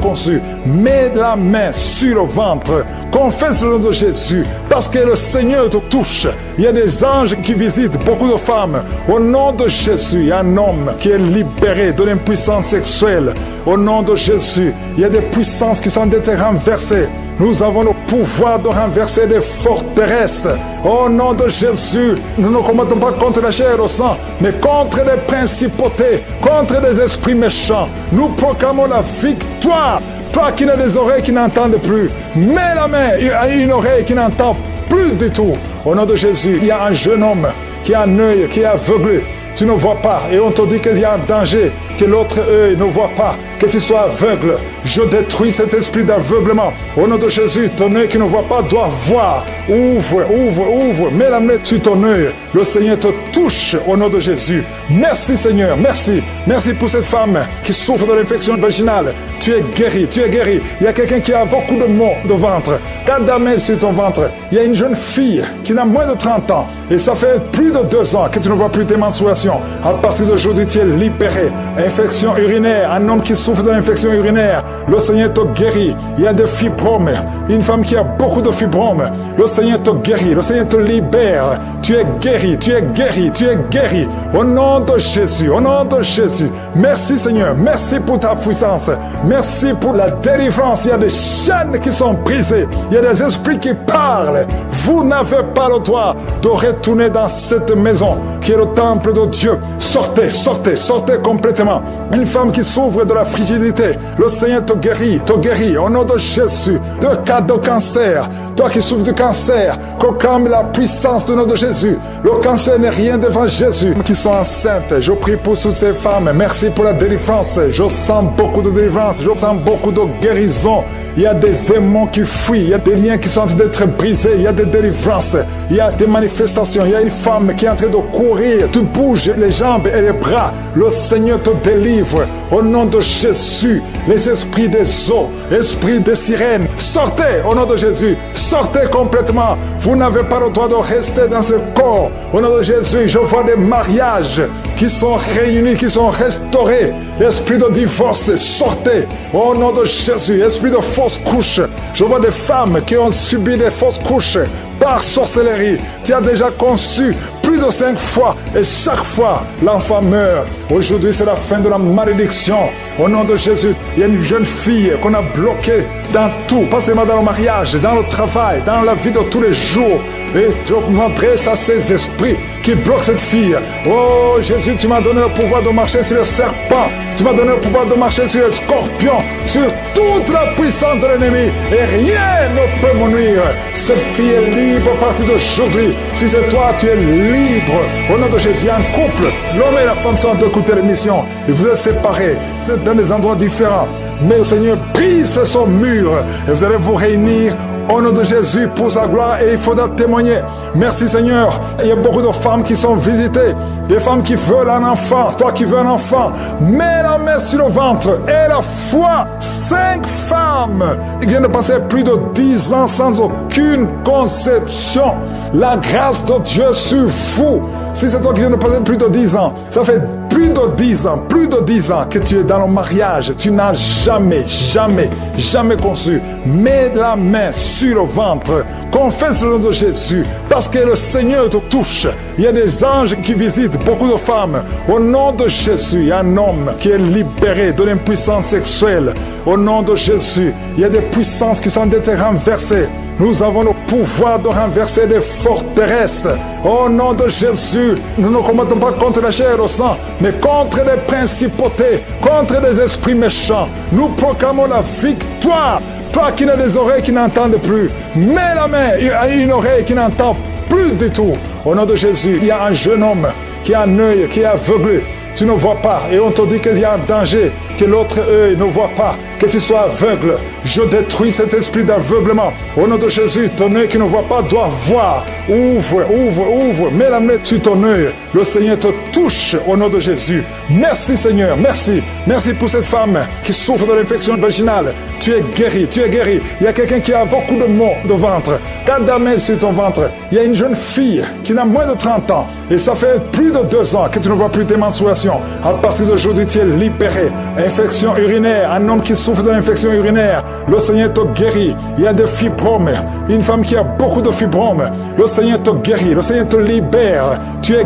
conçu. Mets la main sur le ventre. Confesse le nom de Jésus, parce que le Seigneur te touche. Il y a des anges qui visitent beaucoup de femmes. Au nom de Jésus, il y a un homme qui est libéré de l'impuissance sexuelle. Au nom de Jésus, il y a des puissances qui sont été renversées. Nous avons le pouvoir de renverser des forteresses. Au nom de Jésus, nous ne combattons pas contre la chair et le sang, mais contre des principautés, contre des esprits méchants. Nous proclamons la victoire. Toi qui n'as des oreilles qui n'entendent plus, mets la main à une oreille qui n'entend plus du tout. Au nom de Jésus, il y a un jeune homme qui a un œil qui est aveuglé. Tu ne vois pas et on te dit qu'il y a un danger, que l'autre œil ne voit pas, que tu sois aveugle. Je détruis cet esprit d'aveuglement. Au nom de Jésus, ton œil qui ne voit pas doit voir. Ouvre. Mets la main sur ton œil. Le Seigneur te touche au nom de Jésus. Merci Seigneur, merci. Merci pour cette femme qui souffre de l'infection vaginale. Tu es guéri. Il y a quelqu'un qui a beaucoup de maux de ventre. Garde la main sur ton ventre. Il y a une jeune fille qui a moins de 30 ans. Et ça fait plus de 2 ans que tu ne vois plus tes menstruations. À partir d'aujourd'hui, tu es libéré. Infection urinaire, un homme qui souffre de l'infection urinaire, le Seigneur te guérit. Il y a des fibromes, une femme qui a beaucoup de fibromes, le Seigneur te guérit, le Seigneur te libère. Tu es guéri. Au nom de Jésus, Merci Seigneur, merci pour ta puissance, merci pour la délivrance. Il y a des chaînes qui sont brisées, il y a des esprits qui parlent. Vous n'avez pas le droit de retourner dans cette maison qui est le temple de Dieu. Sortez complètement. Une femme qui souffre de la frigidité, le Seigneur te guérit au nom de Jésus. De cas de cancer, toi qui souffres de cancer, proclame la puissance du nom de Jésus. Le cancer n'est rien devant Jésus. Qui sont enceintes, je prie pour toutes ces femmes. Merci pour la délivrance. Je sens beaucoup de délivrance, je sens beaucoup de guérison. Il y a des démons qui fuient, il y a des liens qui sont en train d'être brisés, il y a des délivrances, il y a des manifestations. Il y a une femme qui est en train de courir, tu bouges les jambes et les bras. Le Seigneur te délivre au nom de Jésus. Les esprits des eaux, esprits des sirènes, sortez au nom de Jésus. Sortez complètement. Vous n'avez pas le droit de rester dans ce corps. Au nom de Jésus, je vois des mariages qui sont réunis, qui sont restaurés. Esprit de divorce, sortez au nom de Jésus. Esprit de fausse couche, je vois des femmes qui ont subi des fausses couches par sorcellerie. Tu as déjà conçu plus de 5 fois et chaque fois l'enfant meurt. Aujourd'hui c'est la fin de la malédiction. Au nom de Jésus, il y a une jeune fille qu'on a bloquée dans tout, pas seulement dans le mariage, dans le travail, dans la vie de tous les jours. Et je m'adresse à ces esprits qui bloquent cette fille. Oh Jésus, tu m'as donné le pouvoir de marcher sur les serpents. Tu m'as donné le pouvoir de marcher sur les scorpions, sur toute la puissance de l'ennemi. Et rien ne peut me nuire. Cette fille est libre à partir d'aujourd'hui. Si c'est toi, tu es libre. Au nom de Jésus, un couple, l'homme et la femme sont en train d'écouter l'émission. Et vous êtes séparés. Vous êtes dans des endroits différents. Mais le Seigneur brise son mur. Et vous allez vous réunir au nom de Jésus pour sa gloire, et il faudra témoigner. Merci Seigneur. Il y a beaucoup de femmes qui sont visitées, des femmes qui veulent un enfant. Toi qui veux un enfant, mets la main sur le ventre et la foi. 5 femmes qui viennent de passer plus de 10 ans sans aucune conception. La grâce de Dieu sur vous. Si c'est toi qui viens de passer plus de 10 ans, ça fait plus de 10 ans que tu es dans le mariage. Tu n'as jamais conçu. Mets la main sur le ventre. Confesse le nom de Jésus, parce que le Seigneur te touche. Il y a des anges qui visitent beaucoup de femmes. Au nom de Jésus, il y a un homme qui est libéré de l'impuissance sexuelle. Au nom de Jésus, il y a des puissances qui sont été renversées. Nous avons le pouvoir de renverser des forteresses. Au nom de Jésus, nous ne combattons pas contre la chair et le sang, mais contre des principautés, contre des esprits méchants. Nous proclamons la victoire. Toi qui n'as des oreilles qui n'entendent plus, mets la main à une oreille qui n'entend plus du tout. Au nom de Jésus, il y a un jeune homme qui a un œil qui est aveuglé. Tu ne vois pas et on te dit qu'il y a un danger, que l'autre œil ne voit pas, que tu sois aveugle. Je détruis cet esprit d'aveuglement. Au nom de Jésus, ton œil qui ne voit pas doit voir. Ouvre. Mets la main sur ton œil. Le Seigneur te touche au nom de Jésus. Merci Seigneur, merci. Merci pour cette femme qui souffre de l'infection vaginale. Tu es guéri. Il y a quelqu'un qui a beaucoup de maux de ventre. Garde la main sur ton ventre. Il y a une jeune fille qui n'a moins de 30 ans. Et ça fait plus de 2 ans que tu ne vois plus tes menstruations. À partir d'aujourd'hui, tu es libéré. Infection urinaire, un homme qui souffre de l'infection urinaire. Le Seigneur te guérit. Il y a des fibromes. Une femme qui a beaucoup de fibromes. Le Seigneur te guérit. Le Seigneur te libère. Tu es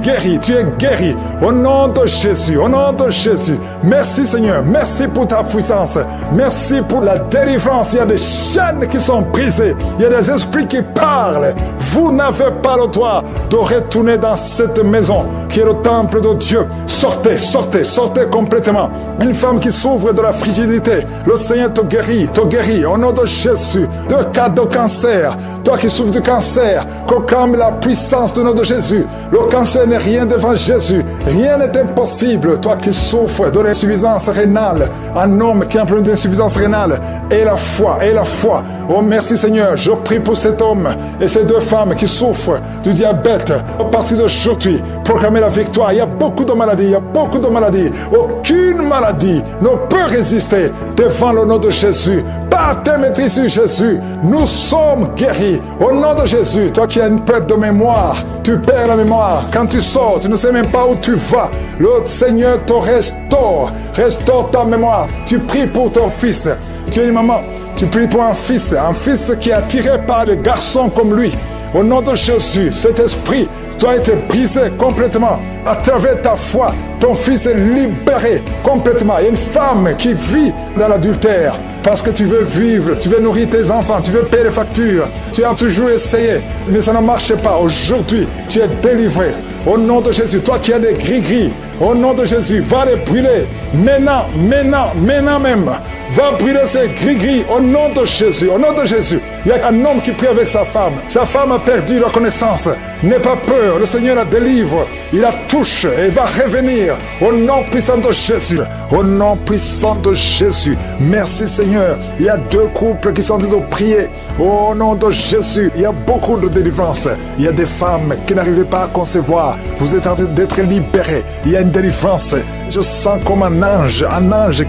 guéri. Au nom de Jésus. Merci Seigneur. Merci pour ta puissance. Merci pour la délivrance. Il y a des chaînes qui sont brisées. Il y a des esprits qui parlent. Vous n'avez pas le droit de retourner dans cette maison qui est le temple de Dieu. Sortez complètement. Une femme qui souffre de la frigidité, le Seigneur te guérit au nom de Jésus. De cas de cancer, toi qui souffres de cancer, proclame la puissance du nom de Jésus. Le cancer n'est rien devant Jésus. Rien n'est impossible. Toi qui souffres de l'insuffisance rénale, un homme qui a un problème d'insuffisance rénale, et la foi. Oh merci Seigneur, je prie pour cet homme et ces 2 femmes qui souffrent du diabète. À partir d'aujourd'hui, proclamez la victoire. Il y a beaucoup de maladies. Aucune maladie ne peut résister devant le nom de Jésus. Par tes maîtrises sur Jésus, nous sommes guéris. Au nom de Jésus, toi qui as une perte de mémoire, tu perds la mémoire. Quand tu sors, tu ne sais même pas où tu vas. Le Seigneur te restaure ta mémoire. Tu pries pour ton fils. Tu es une maman, tu pries pour un fils qui est attiré par des garçons comme lui. Au nom de Jésus, cet esprit doit être brisé complètement. À travers ta foi, ton fils est libéré complètement. Il y a une femme qui vit dans l'adultère parce que tu veux vivre, tu veux nourrir tes enfants, tu veux payer les factures. Tu as toujours essayé, mais ça ne marche pas. Aujourd'hui, tu es délivré. Au nom de Jésus, toi qui as des gris-gris, au nom de Jésus, va les brûler. Maintenant même. Va brûler ces gris-gris au nom de Jésus. Il y a un homme qui prie avec sa femme. Sa femme a perdu la connaissance. N'aie pas peur, le Seigneur la délivre. Il la touche et va revenir au nom puissant de Jésus. Au nom puissant de Jésus. Merci Seigneur. Il y a 2 couples qui sont en train de prier. Au nom de Jésus, il y a beaucoup de délivrance. Il y a des femmes qui n'arrivaient pas à concevoir. Vous êtes en train d'être libérés. Il y a une délivrance. Je sens comme un ange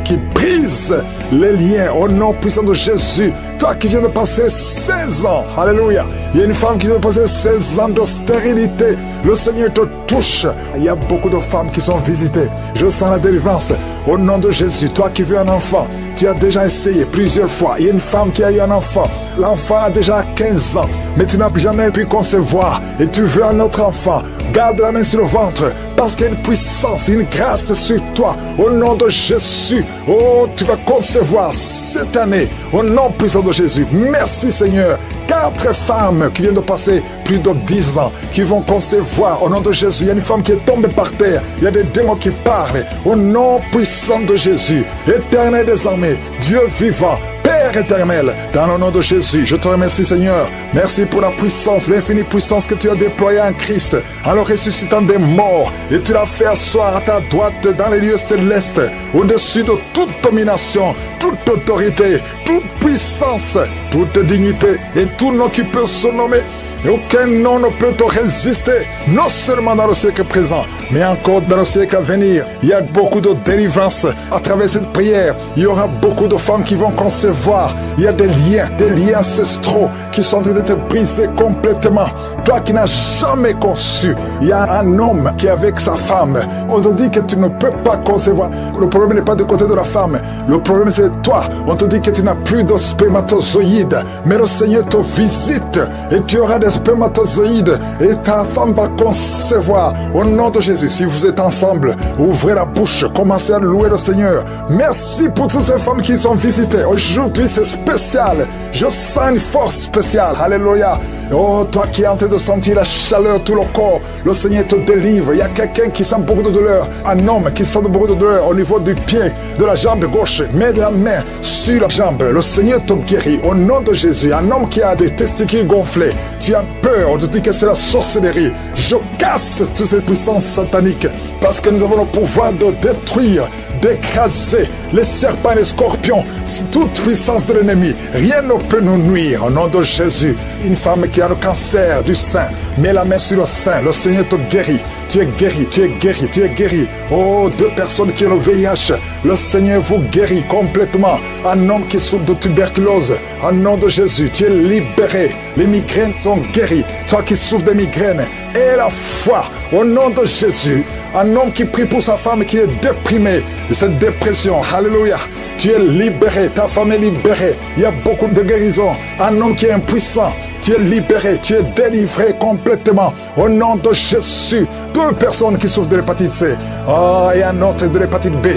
qui brise les liens au nom puissant de Jésus. Toi qui viens de passer 16 ans, alléluia. Il y a une femme qui vient de passer 16 ans de stérilité. Le Seigneur te touche. Il y a beaucoup de femmes qui sont visitées. Je sens la délivrance au nom de Jésus. Toi qui veux un enfant, tu as déjà essayé plusieurs fois. Il y a une femme qui a eu un enfant. L'enfant a déjà 15 ans, mais tu n'as jamais pu concevoir et tu veux un autre enfant. Garde la main sur le ventre parce qu'il y a une puissance, une grâce sur toi. Au nom de Jésus, oh, tu vas concevoir cette année. Au nom puissant de Jésus. Merci Seigneur. 4 femmes qui viennent de passer plus de 10 ans, qui vont concevoir au nom de Jésus. Il y a une femme qui est tombée par terre. Il y a des démons qui parlent. Au nom puissant de Jésus. Éternel des armées, Dieu vivant, Père éternel, dans le nom de Jésus, je te remercie Seigneur. Merci pour la puissance, l'infinie puissance que tu as déployée en Christ, en le ressuscitant des morts. Et tu l'as fait asseoir à ta droite dans les lieux célestes, au-dessus de toute domination, toute autorité, toute puissance, toute dignité et tout nom qui peut se nommer. Et aucun nom ne peut te résister, non seulement dans le siècle présent, mais encore dans le siècle à venir. Il y a beaucoup de délivrance à travers cette prière. Il y aura beaucoup de femmes qui vont concevoir. Il y a des liens ancestraux qui sont en train d'être brisés complètement. Toi qui n'as jamais conçu, il y a un homme qui est avec sa femme. On te dit que tu ne peux pas concevoir. Le problème n'est pas du côté de la femme. Le problème c'est toi. On te dit que tu n'as plus de spermatozoïdes. Mais le Seigneur te visite et tu auras des spermatozoïdes et ta femme va concevoir. Au nom de Jésus, si vous êtes ensemble, ouvrez la bouche, commencez à louer le Seigneur. Merci pour toutes ces femmes qui sont visitées. Aujourd'hui, c'est spécial. Je sens une force spéciale. Alléluia. Oh, toi qui es en train de sentir la chaleur, tout le corps, le Seigneur te délivre. Il y a quelqu'un qui sent beaucoup de douleur. Un homme qui sent beaucoup de douleur au niveau du pied, de la jambe gauche. Mets la main sur la jambe. Le Seigneur te guérit. Au nom de Jésus, un homme qui a des testicules gonflés. Tu as peur, on te dit que c'est la sorcellerie. Je casse toutes ces puissances sataniques parce que nous avons le pouvoir de détruire d'écraser les serpents et les scorpions, toute puissance de l'ennemi. Rien ne peut nous nuire. Au nom de Jésus, une femme qui a le cancer du sein, mets la main sur le sein, le Seigneur te guérit. Tu es guéri, tu es guéri, tu es guéri. Oh, 2 personnes qui ont le VIH, le Seigneur vous guérit complètement. Un homme qui souffre de tuberculose, au nom de Jésus, tu es libéré. Les migraines sont guéries. Toi qui souffres de migraines, aie la foi, au nom de Jésus. Un homme qui prie pour sa femme qui est déprimée de cette dépression, alléluia, tu es libéré, ta femme est libérée. Il y a beaucoup de guérisons. Un homme qui est impuissant, tu es libéré, tu es délivré complètement au nom de Jésus. 2 personnes qui souffrent de l'hépatite C, et un autre de l'hépatite B.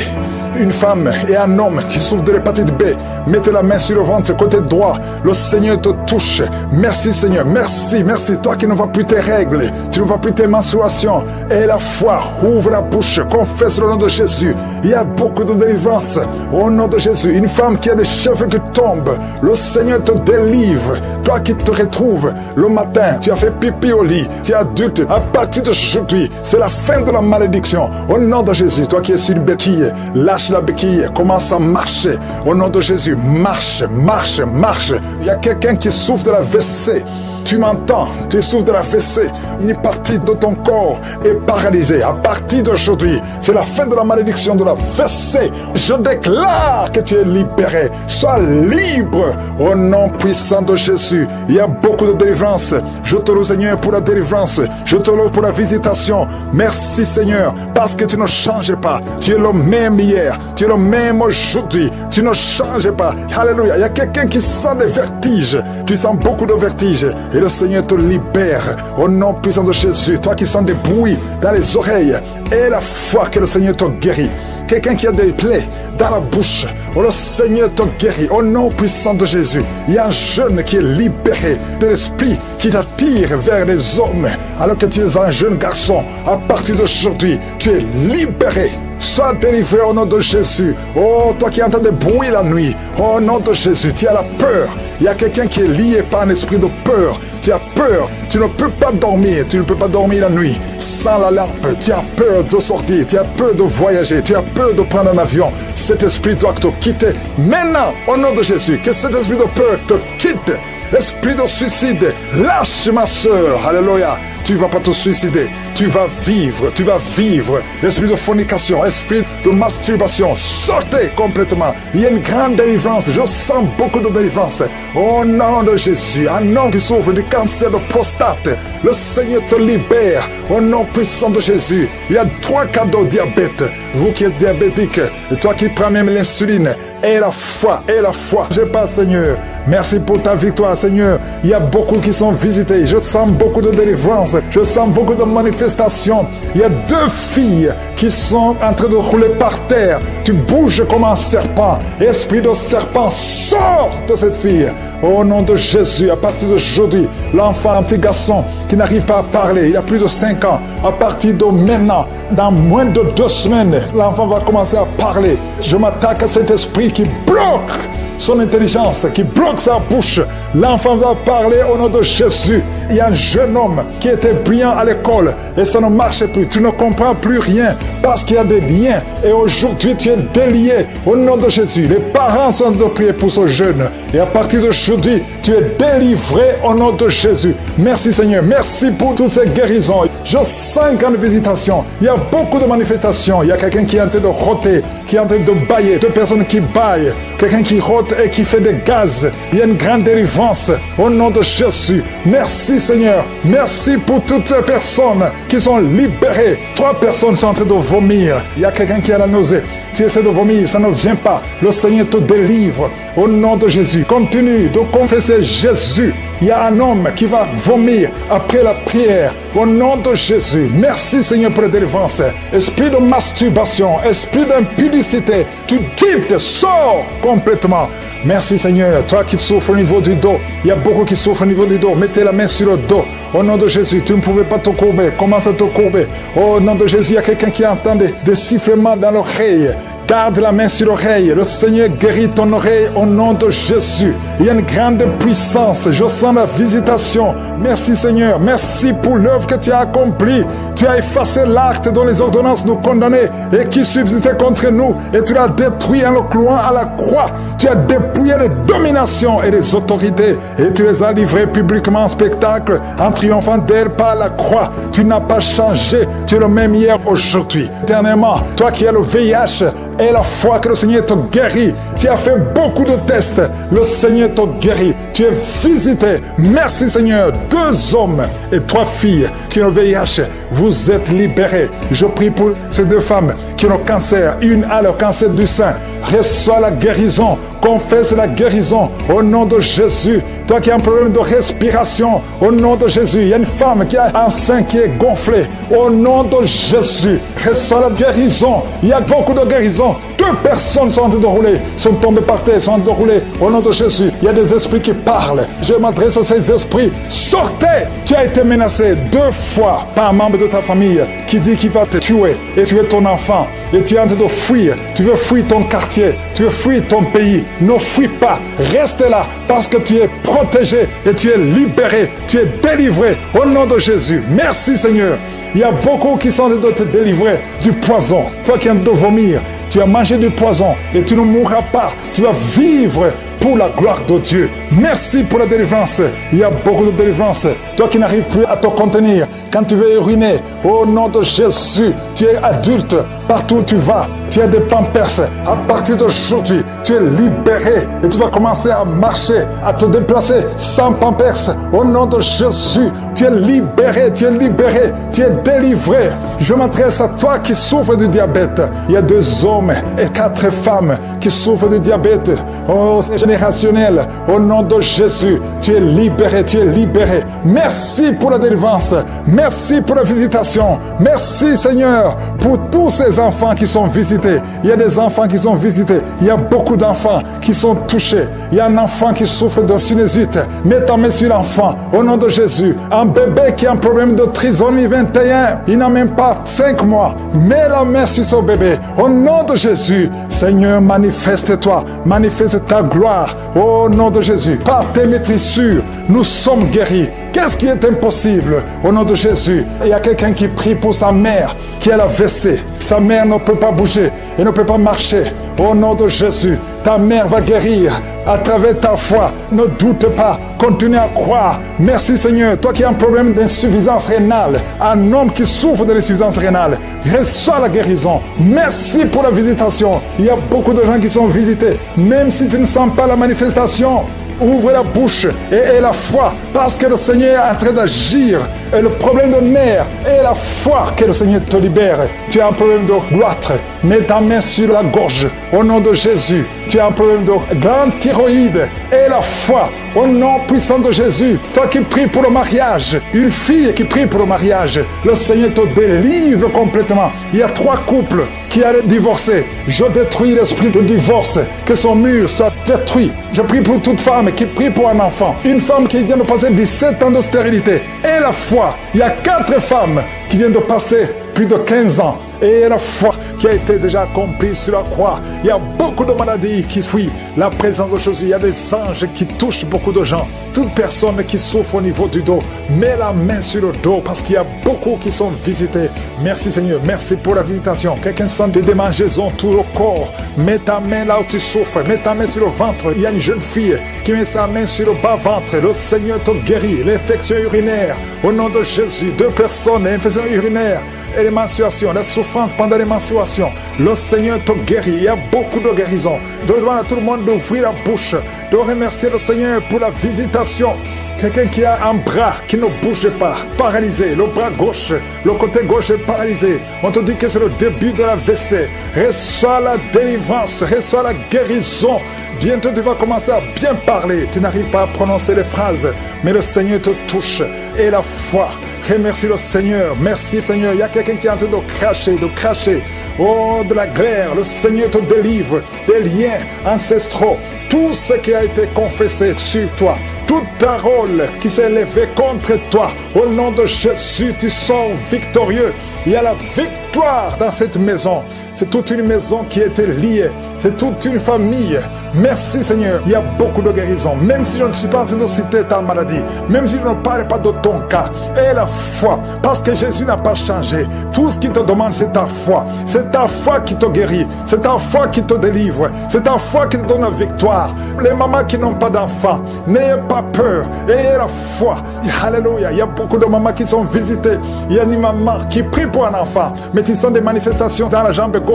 Une femme et un homme qui souffrent de l'hépatite B, mettez la main sur le ventre côté droit, le Seigneur te touche. Merci Seigneur, merci, merci. Toi qui ne vois plus tes règles, tu ne vois plus tes menstruations, et la foi, ouvre la bouche, confesse le nom de Jésus. Il y a beaucoup de délivrance au nom de Jésus. Une femme qui a des cheveux qui tombent, le Seigneur te délivre. Toi qui te retrouves le matin, tu as fait pipi au lit, tu es adulte, à partir d'aujourd'hui, c'est la fin de la malédiction. Au nom de Jésus, toi qui es sur une béquille, lâche la béquille, commence à marcher. Au nom de Jésus, marche, marche, marche. Il y a quelqu'un qui souffre de la WC. Tu m'entends, tu souffres de la fessée, une partie de ton corps est paralysée. À partir d'aujourd'hui, c'est la fin de la malédiction de la fessée. Je déclare que tu es libéré. Sois libre au nom puissant de Jésus. Il y a beaucoup de délivrance. Je te loue Seigneur pour la délivrance. Je te loue pour la visitation. Merci Seigneur, parce que tu ne changes pas. Tu es le même hier, tu es le même aujourd'hui. Tu ne changes pas. Alléluia. Il y a quelqu'un qui sent des vertiges. Tu sens beaucoup de vertiges. Et le Seigneur te libère au nom puissant de Jésus. Toi qui sens des bruits dans les oreilles, et la foi que le Seigneur te guérit. Quelqu'un qui a des plaies dans la bouche, oh, le Seigneur te guérit au nom puissant de Jésus. Il y a un jeune qui est libéré de l'esprit qui t'attire vers les hommes alors que tu es un jeune garçon. À partir d'aujourd'hui, tu es libéré. Sois délivré au nom de Jésus. Oh, toi qui entends des bruits la nuit, au nom de Jésus, tu as la peur. Il y a quelqu'un qui est lié par un esprit de peur. Tu as peur, tu ne peux pas dormir, tu ne peux pas dormir la nuit sans la lampe. Tu as peur de sortir, tu as peur de voyager, tu as peur de prendre un avion. Cet esprit doit te quitter maintenant, au nom de Jésus. Que cet esprit de peur te quitte. Esprit de suicide, lâche ma soeur, alléluia. Tu ne vas pas te suicider, tu vas vivre, tu vas vivre. Esprit de fornication, esprit de masturbation, sortez complètement. Il y a une grande délivrance, je sens beaucoup de délivrance. Au nom de Jésus, un homme qui souffre du cancer de prostate, le Seigneur te libère. Au nom puissant de Jésus, il y a 3 cadeaux diabète. Vous qui êtes diabétique, et toi qui prends même l'insuline, et la foi, et la foi. Je passe Seigneur, merci pour ta victoire Seigneur. Il y a beaucoup qui sont visités, je sens beaucoup de délivrance. Je sens beaucoup de manifestations. Il y a 2 filles qui sont en train de rouler par terre. Tu bouges comme un serpent. Esprit de serpent, sors de cette fille. Au nom de Jésus, à partir d'aujourd'hui, l'enfant, un petit garçon qui n'arrive pas à parler, il a plus de 5 ans. À partir de maintenant, dans moins de 2 semaines, l'enfant va commencer à parler. Je m'attaque à cet esprit qui bloque son intelligence, qui bloque sa bouche. L'enfant va parler au nom de Jésus. Il y a un jeune homme qui était brillant à l'école et ça ne marche plus. Tu ne comprends plus rien parce qu'il y a des liens. Et aujourd'hui, tu es délié au nom de Jésus. Les parents sont de prier pour ce jeune. Et à partir d'aujourd'hui, tu es délivré au nom de Jésus. Merci Seigneur. Merci pour toutes ces guérisons. Je sens une grande visitation. Il y a beaucoup de manifestations. Il y a quelqu'un qui est en train de rôter, qui est en train de bailler. 2 personnes qui baillent. Quelqu'un qui rôte et qui fait des gaz. Il y a une grande délivrance au nom de Jésus. Merci Seigneur. Merci pour toutes ces personnes qui sont libérées. 3 personnes sont en train de vomir. Il y a quelqu'un qui a la nausée. Tu essaies de vomir, ça ne vient pas. Le Seigneur te délivre au nom de Jésus. Continue de confesser Jésus. Il y a un homme qui va vomir après la prière au nom de Jésus. Merci Seigneur pour la délivrance. Esprit de masturbation, esprit d'impudicité, tu quittes, sors complètement. Merci Seigneur. Toi qui souffres au niveau du dos, il y a beaucoup qui souffrent au niveau du dos. Mettez la main sur le dos. Au nom de Jésus, tu ne pouvais pas te courber. Commence à te courber. Au nom de Jésus, il y a quelqu'un qui entend des sifflements dans l'oreille. Garde la main sur l'oreille. Le Seigneur guérit ton oreille au nom de Jésus. Il y a une grande puissance. Je sens la visitation. Merci Seigneur. Merci pour l'œuvre que tu as accomplie. Tu as effacé l'acte dont les ordonnances nous condamnaient et qui subsistait contre nous. Et tu l'as détruit en le clouant à la croix. Tu as dépouillé les dominations et les autorités. Et tu les as livrées publiquement en spectacle en triomphant d'elles par la croix. Tu n'as pas changé. Tu es le même hier, aujourd'hui. Éternellement, toi qui as le VIH et la foi que le Seigneur te guérit. Tu as fait beaucoup de tests. Le Seigneur te guérit. Tu es visité. Merci Seigneur. 2 hommes et 3 filles qui ont le VIH. Vous êtes libérés. Je prie pour ces 2 femmes qui ont le cancer. Une a le cancer du sein. Reçois la guérison. Confesse la guérison au nom de Jésus. Toi qui as un problème de respiration, au nom de Jésus. Il y a une femme qui a un sein qui est gonflé. Au nom de Jésus, reçois la guérison. Il y a beaucoup de guérisons. 2 personnes sont en train de rouler, sont tombées par terre, sont en train de rouler. Au nom de Jésus, il y a des esprits qui parlent. Je m'adresse à ces esprits. Sortez! Tu as été menacé 2 fois par un membre de ta famille qui dit qu'il va te tuer et tuer ton enfant. Et tu es en train de fuir. Tu veux fuir ton quartier. Tu veux fuir ton pays. Ne fuis pas. Reste là parce que tu es protégé et tu es libéré. Tu es délivré au nom de Jésus. Merci Seigneur. Il y a beaucoup qui sont en train de te délivrer du poison. Toi qui es en train de vomir, tu as mangé du poison et tu ne mourras pas. Tu vas vivre pour la gloire de Dieu. Merci pour la délivrance. Il y a beaucoup de délivrance. Toi qui n'arrives plus à te contenir, quand tu veux uriner, au nom de Jésus, tu es adulte. Partout où tu vas, tu as des pampers. À partir d'aujourd'hui, tu es libéré et tu vas commencer à marcher, à te déplacer sans pampers. Au nom de Jésus, tu es libéré, tu es libéré, tu es délivré. Je m'adresse à toi qui souffres du diabète. Il y a 2 hommes et 4 femmes qui souffrent du diabète. Oh, c'est générationnel. Au nom de Jésus, tu es libéré, tu es libéré. Merci pour la délivrance. Merci pour la visitation. Merci Seigneur pour tous ces enfants qui sont visités. Il y a des enfants qui sont visités. Il y a beaucoup d'enfants qui sont touchés. Il y a un enfant qui souffre de sinusite. Mets ta main sur l'enfant. Au nom de Jésus. Un bébé qui a un problème de trisomie 21. Il n'a même pas 5 mois. Mets la main sur ce bébé. Au nom de Jésus. Seigneur, manifeste-toi. Manifeste ta gloire. Au nom de Jésus. Par tes maîtrissures, nous sommes guéris. Qu'est-ce qui est impossible? Au nom de Jésus. Il y a quelqu'un qui prie pour sa mère qui a la WC. Sa mère ne peut pas bouger et ne peut pas marcher. Au nom de Jésus, ta mère va guérir à travers ta foi. Ne doute pas, continue à croire. Merci Seigneur. Toi qui as un problème d'insuffisance rénale, un homme qui souffre de l'insuffisance rénale, reçois la guérison. Merci pour la visitation. Il y a beaucoup de gens qui sont visités. Même si tu ne sens pas la manifestation, ouvre la bouche et aie la foi parce que le Seigneur est en train d'agir. Et le problème de nerf est la foi que le Seigneur te libère. Tu as un problème de goitre, mets ta main sur la gorge au nom de Jésus. Tu as un problème de grande thyroïde et la foi au nom puissant de Jésus. Toi qui pries pour le mariage, une fille qui prie pour le mariage, le Seigneur te délivre complètement. Il y a 3 couples qui allaient divorcer. Je détruis l'esprit de divorce, que son mur soit détruit. Je prie pour toute femme qui prie pour un enfant. Une femme qui vient de passer 17 ans de stérilité. Et la foi. Il y a 4 femmes qui viennent de passer plus de 15 ans. Et la foi qui a été déjà accomplie sur la croix. Il y a beaucoup de maladies qui fuient la présence de Jésus. Il y a des anges qui touchent beaucoup de gens. Toute personne qui souffre au niveau du dos, mets la main sur le dos parce qu'il y a beaucoup qui sont visités. Merci Seigneur, merci pour la visitation. Quelqu'un sent des démangeaisons tout le corps. Mets ta main là où tu souffres. Mets ta main sur le ventre. Il y a une jeune fille qui met sa main sur le bas-ventre. Le Seigneur te guérit. L'infection urinaire, au nom de Jésus. 2 personnes, l'infection urinaire et les menstruations, la souffrance pendant les menstruations. Le Seigneur te guérit. Il y a beaucoup de guérisons. Je demande à tout le monde d'ouvrir la bouche, de remercier le Seigneur pour la visitation. Quelqu'un qui a un bras qui ne bouge pas, paralysé, le bras gauche, le côté gauche est paralysé. On te dit que c'est le début de la WC. Reçois la délivrance, reçois la guérison. Bientôt tu vas commencer à bien parler. Tu n'arrives pas à prononcer les phrases, mais le Seigneur te touche. Et la foi. Remercie le Seigneur. Merci Seigneur. Il y a quelqu'un qui est en train de cracher. Oh, de la glaire. Le Seigneur te délivre des liens ancestraux. Tout ce qui a été confessé sur toi, toute parole qui s'est élevée contre toi, au nom de Jésus, tu sors victorieux. Il y a la victoire dans cette maison. C'est toute une maison qui était liée. C'est toute une famille. Merci Seigneur. Il y a beaucoup de guérisons. Même si je ne suis pas en train de citer ta maladie, même si je ne parle pas de ton cas, et la foi, parce que Jésus n'a pas changé. Tout ce qu'il te demande, c'est ta foi. C'est ta foi qui te guérit. C'est ta foi qui te délivre. C'est ta foi qui te donne la victoire. Les mamans qui n'ont pas d'enfants, n'ayez pas peur. Ayez la foi. Alléluia. Il y a beaucoup de mamans qui sont visitées. Il y a une maman qui prie pour un enfant, mais qui sont des manifestations dans la jambe gauche.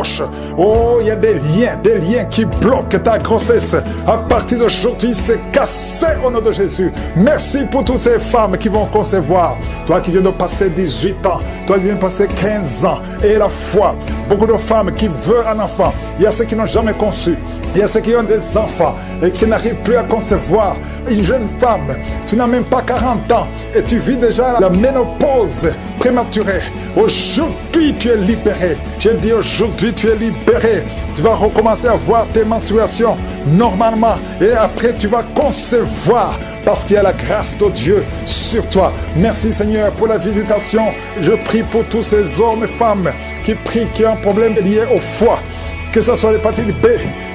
Oh, il y a des liens qui bloquent ta grossesse. À partir d'aujourd'hui, c'est cassé au nom de Jésus. Merci pour toutes ces femmes qui vont concevoir. Toi qui viens de passer 18 ans, toi qui viens de passer 15 ans, et la foi. Beaucoup de femmes qui veulent un enfant. Il y a ceux qui n'ont jamais conçu. Il y a ceux qui ont des enfants et qui n'arrivent plus à concevoir. Une jeune femme, tu n'as même pas 40 ans et tu vis déjà la ménopause prématurée. Aujourd'hui, tu es libéré. Je dis aujourd'hui, tu es libéré. Tu vas recommencer à voir tes menstruations normalement et après, tu vas concevoir parce qu'il y a la grâce de Dieu sur toi. Merci Seigneur pour la visitation. Je prie pour tous ces hommes et femmes qui prient, qui ont un problème lié au foie. Que ce soit l'hépatite B,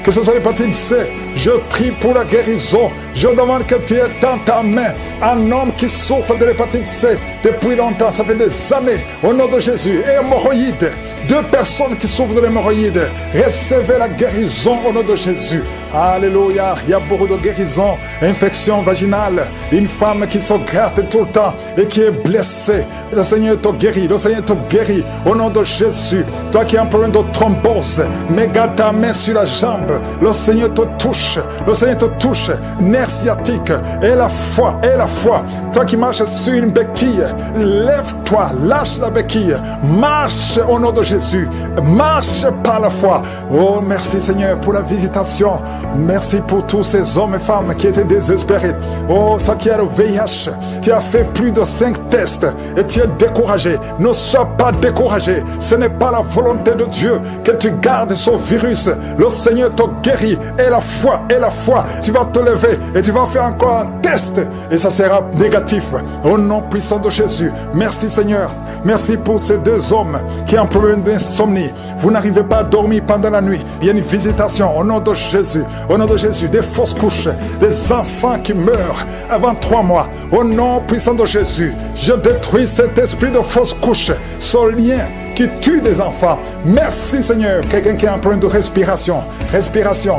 que ce soit l'hépatite C, je prie pour la guérison. Je demande que tu aies dans ta main un homme qui souffre de l'hépatite C depuis longtemps, ça fait des années, au nom de Jésus. Et hémorroïdes, 2 personnes qui souffrent de l'hémorroïde, recevez la guérison au nom de Jésus. Alléluia, il y a beaucoup de guérisons, infection vaginale, une femme qui se gratte tout le temps et qui est blessée. Le Seigneur te guérit, le Seigneur te guérit au nom de Jésus. Toi qui as un problème de thrombose, mais garde ta main sur la jambe, le Seigneur te touche, le Seigneur te touche, nerf sciatique, et la foi, et la foi. Toi qui marches sur une béquille, lève-toi, lâche la béquille, marche au nom de Jésus, marche par la foi. Oh, merci Seigneur pour la visitation. Merci pour tous ces hommes et femmes qui étaient désespérés. Oh, toi qui as le VIH, tu as fait plus de 5 tests et tu es découragé. Ne sois pas découragé. Ce n'est pas la volonté de Dieu que tu gardes ce virus. Le Seigneur te guérit. Et la foi, tu vas te lever et tu vas faire encore un test et ça sera négatif. Au nom puissant de Jésus. Merci Seigneur. Merci pour ces 2 hommes qui ont un problème d'insomnie. Vous n'arrivez pas à dormir pendant la nuit. Il y a une visitation au nom de Jésus. Au nom de Jésus, des fausses couches, des enfants qui meurent avant 3 mois. Au nom puissant de Jésus, je détruis cet esprit de fausses couches, ce lien qui tue des enfants. Merci Seigneur. Quelqu'un qui a un problème de respiration,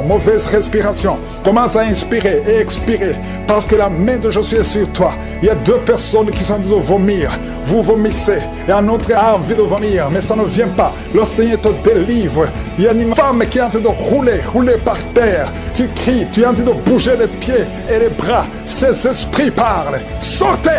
mauvaise respiration, commence à inspirer et expirer parce que la main de Jésus est sur toi. Il y a 2 personnes qui sont en train de vomir. Vous vomissez et un autre a envie de vomir, mais ça ne vient pas. Le Seigneur te délivre. Il y a une femme qui est en train de rouler par terre. Tu cries, tu es en train de bouger les pieds et les bras. Ces esprits parlent. Sortez!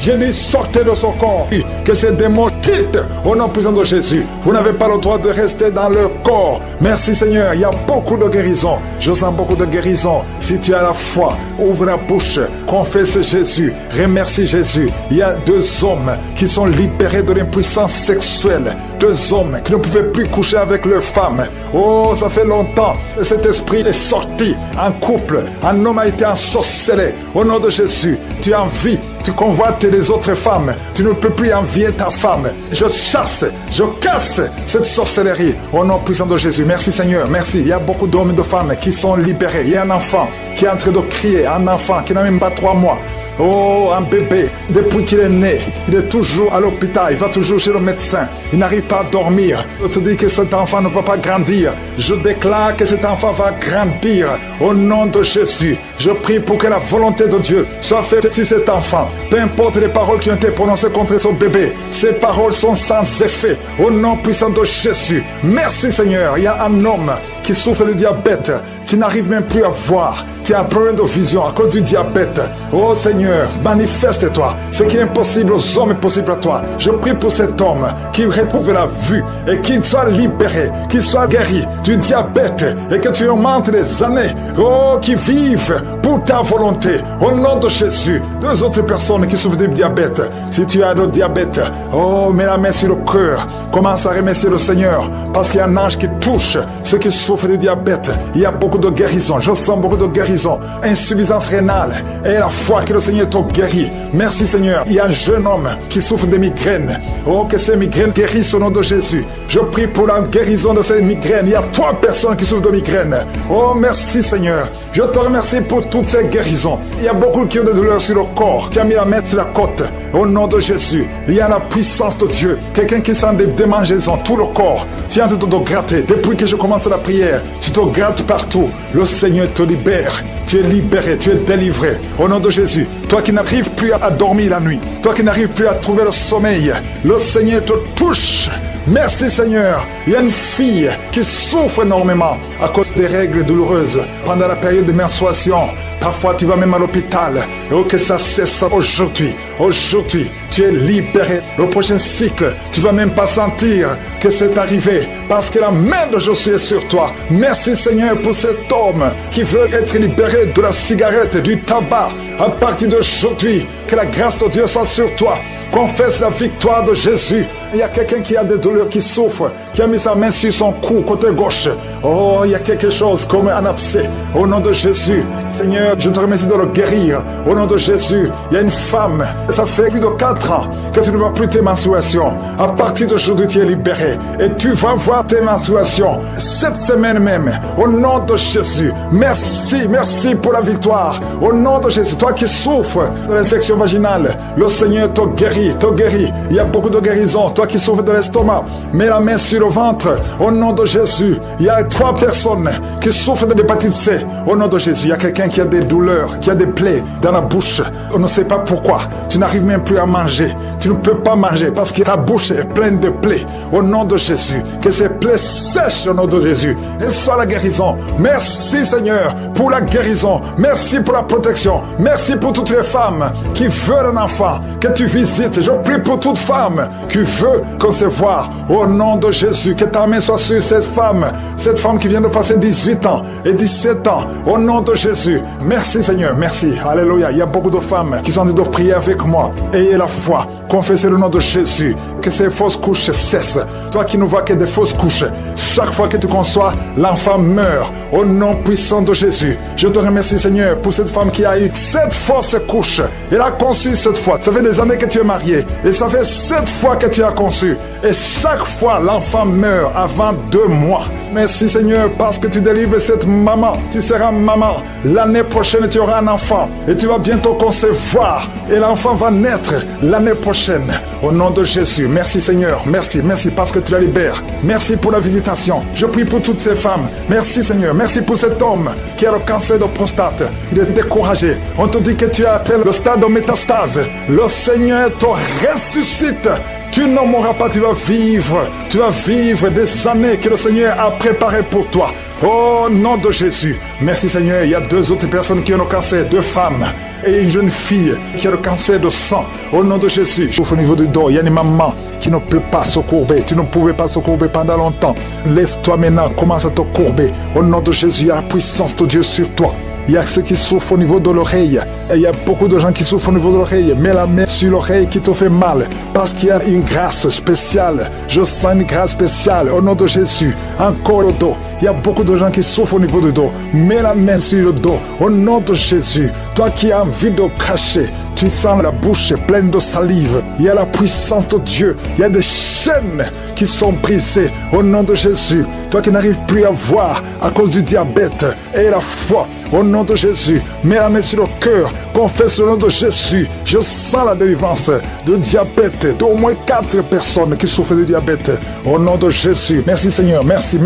Je dis sortez de son corps. Que ces démons quittent au nom puissant de Jésus. Vous n'avez pas le droit de rester dans leur corps. Merci Seigneur. Il y a beaucoup de guérisons. Je sens beaucoup de guérisons. Si tu as la foi, ouvre la bouche. Confesse Jésus. Remercie Jésus. Il y a 2 hommes qui sont libérés de l'impuissance sexuelle. 2 hommes qui ne pouvaient plus coucher avec leurs femmes. Oh, ça fait longtemps. Cet esprit est sorti en couple. Un homme a été ensorcelé. Au nom de Jésus, tu envies. Tu convoites les autres femmes. Tu ne peux plus envier ta femme. Je chasse, je casse cette sorcellerie au nom puissant de Jésus. Merci Seigneur, merci. Il y a beaucoup d'hommes et de femmes qui sont libérés. Il y a un enfant qui est en train de crier, un enfant qui n'a même pas 3 mois. Oh, un bébé, depuis qu'il est né, il est toujours à l'hôpital, il va toujours chez le médecin, il n'arrive pas à dormir. Je te dis que cet enfant ne va pas grandir. Je déclare que cet enfant va grandir au nom de Jésus. Je prie pour que la volonté de Dieu soit faite sur cet enfant. Peu importe les paroles qui ont été prononcées contre son bébé, ces paroles sont sans effet au nom puissant de Jésus. Merci Seigneur. Il y a un homme qui souffre de diabète, qui n'arrive même plus à voir. Tu as un problème de vision à cause du diabète. Oh Seigneur, manifeste-toi. Ce qui est impossible aux hommes est possible à toi. Je prie pour cet homme qui retrouve la vue et qu'il soit libéré, qu'il soit guéri du diabète et que tu augmentes les années. Oh, qui vivent pour ta volonté. Au nom de Jésus. 2 autres personnes qui souffrent du diabète. Si tu as le diabète, oh, mets la main sur le cœur. Commence à remercier le Seigneur parce qu'il y a un ange qui touche ceux qui souffrent souffre de diabète, il y a beaucoup de guérison. Je sens beaucoup de guérison. Insuffisance rénale. Et la foi que le Seigneur t'a guéri. Merci Seigneur. Il y a un jeune homme qui souffre de migraines. Oh, que ces migraines guérissent au nom de Jésus. Je prie pour la guérison de ces migraines. Il y a 3 personnes qui souffrent de migraines. Oh, merci Seigneur. Je te remercie pour toutes ces guérisons. Il y a beaucoup qui ont des douleurs sur le corps, qui a mis la main sur la côte. Au nom de Jésus, il y a la puissance de Dieu. Quelqu'un qui sent des démangeaisons, tout le corps. Tu es en train de te gratter. Depuis que je commence la prière, tu te grattes partout. Le Seigneur te libère. Tu es libéré, tu es délivré. Au nom de Jésus, toi qui n'arrives plus à dormir la nuit, toi qui n'arrives plus à trouver le sommeil, le Seigneur te touche. Merci Seigneur. Il y a une fille qui souffre énormément à cause des règles douloureuses pendant la période de menstruation. Parfois tu vas même à l'hôpital. Et que ça cesse aujourd'hui. Aujourd'hui, tu es libéré. Le prochain cycle, tu vas même pas sentir que c'est arrivé parce que la main de Jésus est sur toi. Merci Seigneur pour cet homme qui veut être libéré de la cigarette, du tabac. À partir d'aujourd'hui, que la grâce de Dieu soit sur toi. Confesse la victoire de Jésus. Il y a quelqu'un qui a des douleurs, qui souffre, qui a mis sa main sur son cou, côté gauche. Oh, il y a quelque chose comme un abcès. Au nom de Jésus, Seigneur, je te remercie de le guérir. Au nom de Jésus, il y a une femme, ça fait plus de 4 ans que tu ne vois plus tes menstruations. À partir d'aujourd'hui, tu es libéré. Et tu vas voir tes menstruations cette semaine même. Au nom de Jésus, merci, merci pour la victoire. Au nom de Jésus, toi qui souffres de l'infection vaginale, le Seigneur te guérit, te guérit. Il y a beaucoup de guérisons. Toi qui souffres de l'estomac, mets la main sur le ventre. Au nom de Jésus, il y a 3 personnes qui souffrent de l'hépatite C. Au nom de Jésus, il y a quelqu'un qui a des douleurs, qui a des plaies dans la bouche. On ne sait pas pourquoi. Tu n'arrives même plus à manger. Tu ne peux pas manger parce que ta bouche est pleine de plaies. Au nom de Jésus, que ces plaies sèchent au nom de Jésus. Et soit la guérison. Merci Seigneur pour la guérison. Merci pour la protection. Merci pour toutes les femmes qui veulent un enfant. Que tu visites. Je prie pour toute femme qui veut concevoir. Au nom de Jésus, que ta main soit sur cette femme qui vient de passer 18 ans et 17 ans. Au nom de Jésus. Merci Seigneur, merci. Alléluia. Il y a beaucoup de femmes qui sont en train de prier avec moi. Ayez la foi. Confessez le nom de Jésus. Que ces fausses couches cessent. Toi qui ne vois que des fausses couches, chaque fois que tu conçois, l'enfant meurt. Au nom puissant de Jésus. Je te remercie Seigneur pour cette femme qui a eu 7 fausses couches. Elle a conçu 7 fois. Ça fait des années que tu es marié. Et ça fait 7 fois que tu as conçu. Et chaque fois, l'enfant meurt avant 2 mois. Merci Seigneur parce que tu délivres cette maman. Tu seras maman. L'année prochaine, tu auras un enfant. Et tu vas bientôt concevoir. Et l'enfant va naître l'année prochaine. Au nom de Jésus. Merci Seigneur. Merci. Merci parce que tu la libères. Merci pour la visitation. Je prie pour toutes ces femmes. Merci Seigneur. Merci pour cet homme qui a le cancer de prostate. Il est découragé. On te dit que tu as atteint le stade de métastase. Le Seigneur te ressuscite. Tu ne mourras pas, tu vas vivre des années que le Seigneur a préparées pour toi. Au nom de Jésus. Merci Seigneur. Il y a 2 autres personnes qui ont le cancer, 2 femmes et une jeune fille qui a le cancer de sang. Au nom de Jésus. Au niveau du dos, il y a une maman qui ne peut pas se courber. Tu ne pouvais pas se courber pendant longtemps. Lève-toi maintenant, commence à te courber. Au nom de Jésus, il y a la puissance de Dieu sur toi. Il y a ceux qui souffrent au niveau de l'oreille. Et il y a beaucoup de gens qui souffrent au niveau de l'oreille. Mets la main sur l'oreille qui te fait mal. Parce qu'il y a une grâce spéciale. Je sens une grâce spéciale au nom de Jésus. Encore le dos. Il y a beaucoup de gens qui souffrent au niveau du dos. Mets la main sur le dos. Au nom de Jésus. Toi qui as envie de cracher. Tu sens la bouche pleine de salive. Il y a la puissance de Dieu. Il y a des chaînes qui sont brisées. Au nom de Jésus. Toi qui n'arrives plus à voir à cause du diabète. Et la foi. Au nom de Jésus, mets la main sur le cœur, confesse le nom de Jésus. Je sens la délivrance de diabète, d'au moins 4 personnes qui souffrent de diabète. Au nom de Jésus, merci Seigneur, merci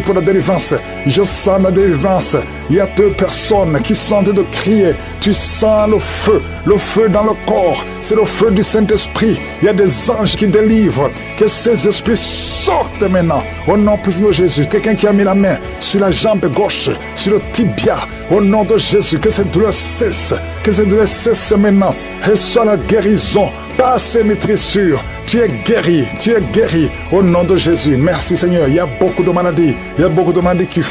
pour la délivrance. Je sens la délivrance. Il y a 2 personnes qui sont en train de crier. Tu sens le feu dans le corps. C'est le feu du Saint-Esprit. Il y a des anges qui délivrent. Que ces esprits sortent maintenant. Au nom puissant de Jésus, quelqu'un qui a mis la main sur la jambe gauche, sur le tibia. Au nom de Jésus, que cette douleur cesse. Que cette douleur cesse maintenant. Et soit la guérison Par ces maîtrissures, tu es guéri, au nom de Jésus. Merci Seigneur. Il y a beaucoup de maladies, qui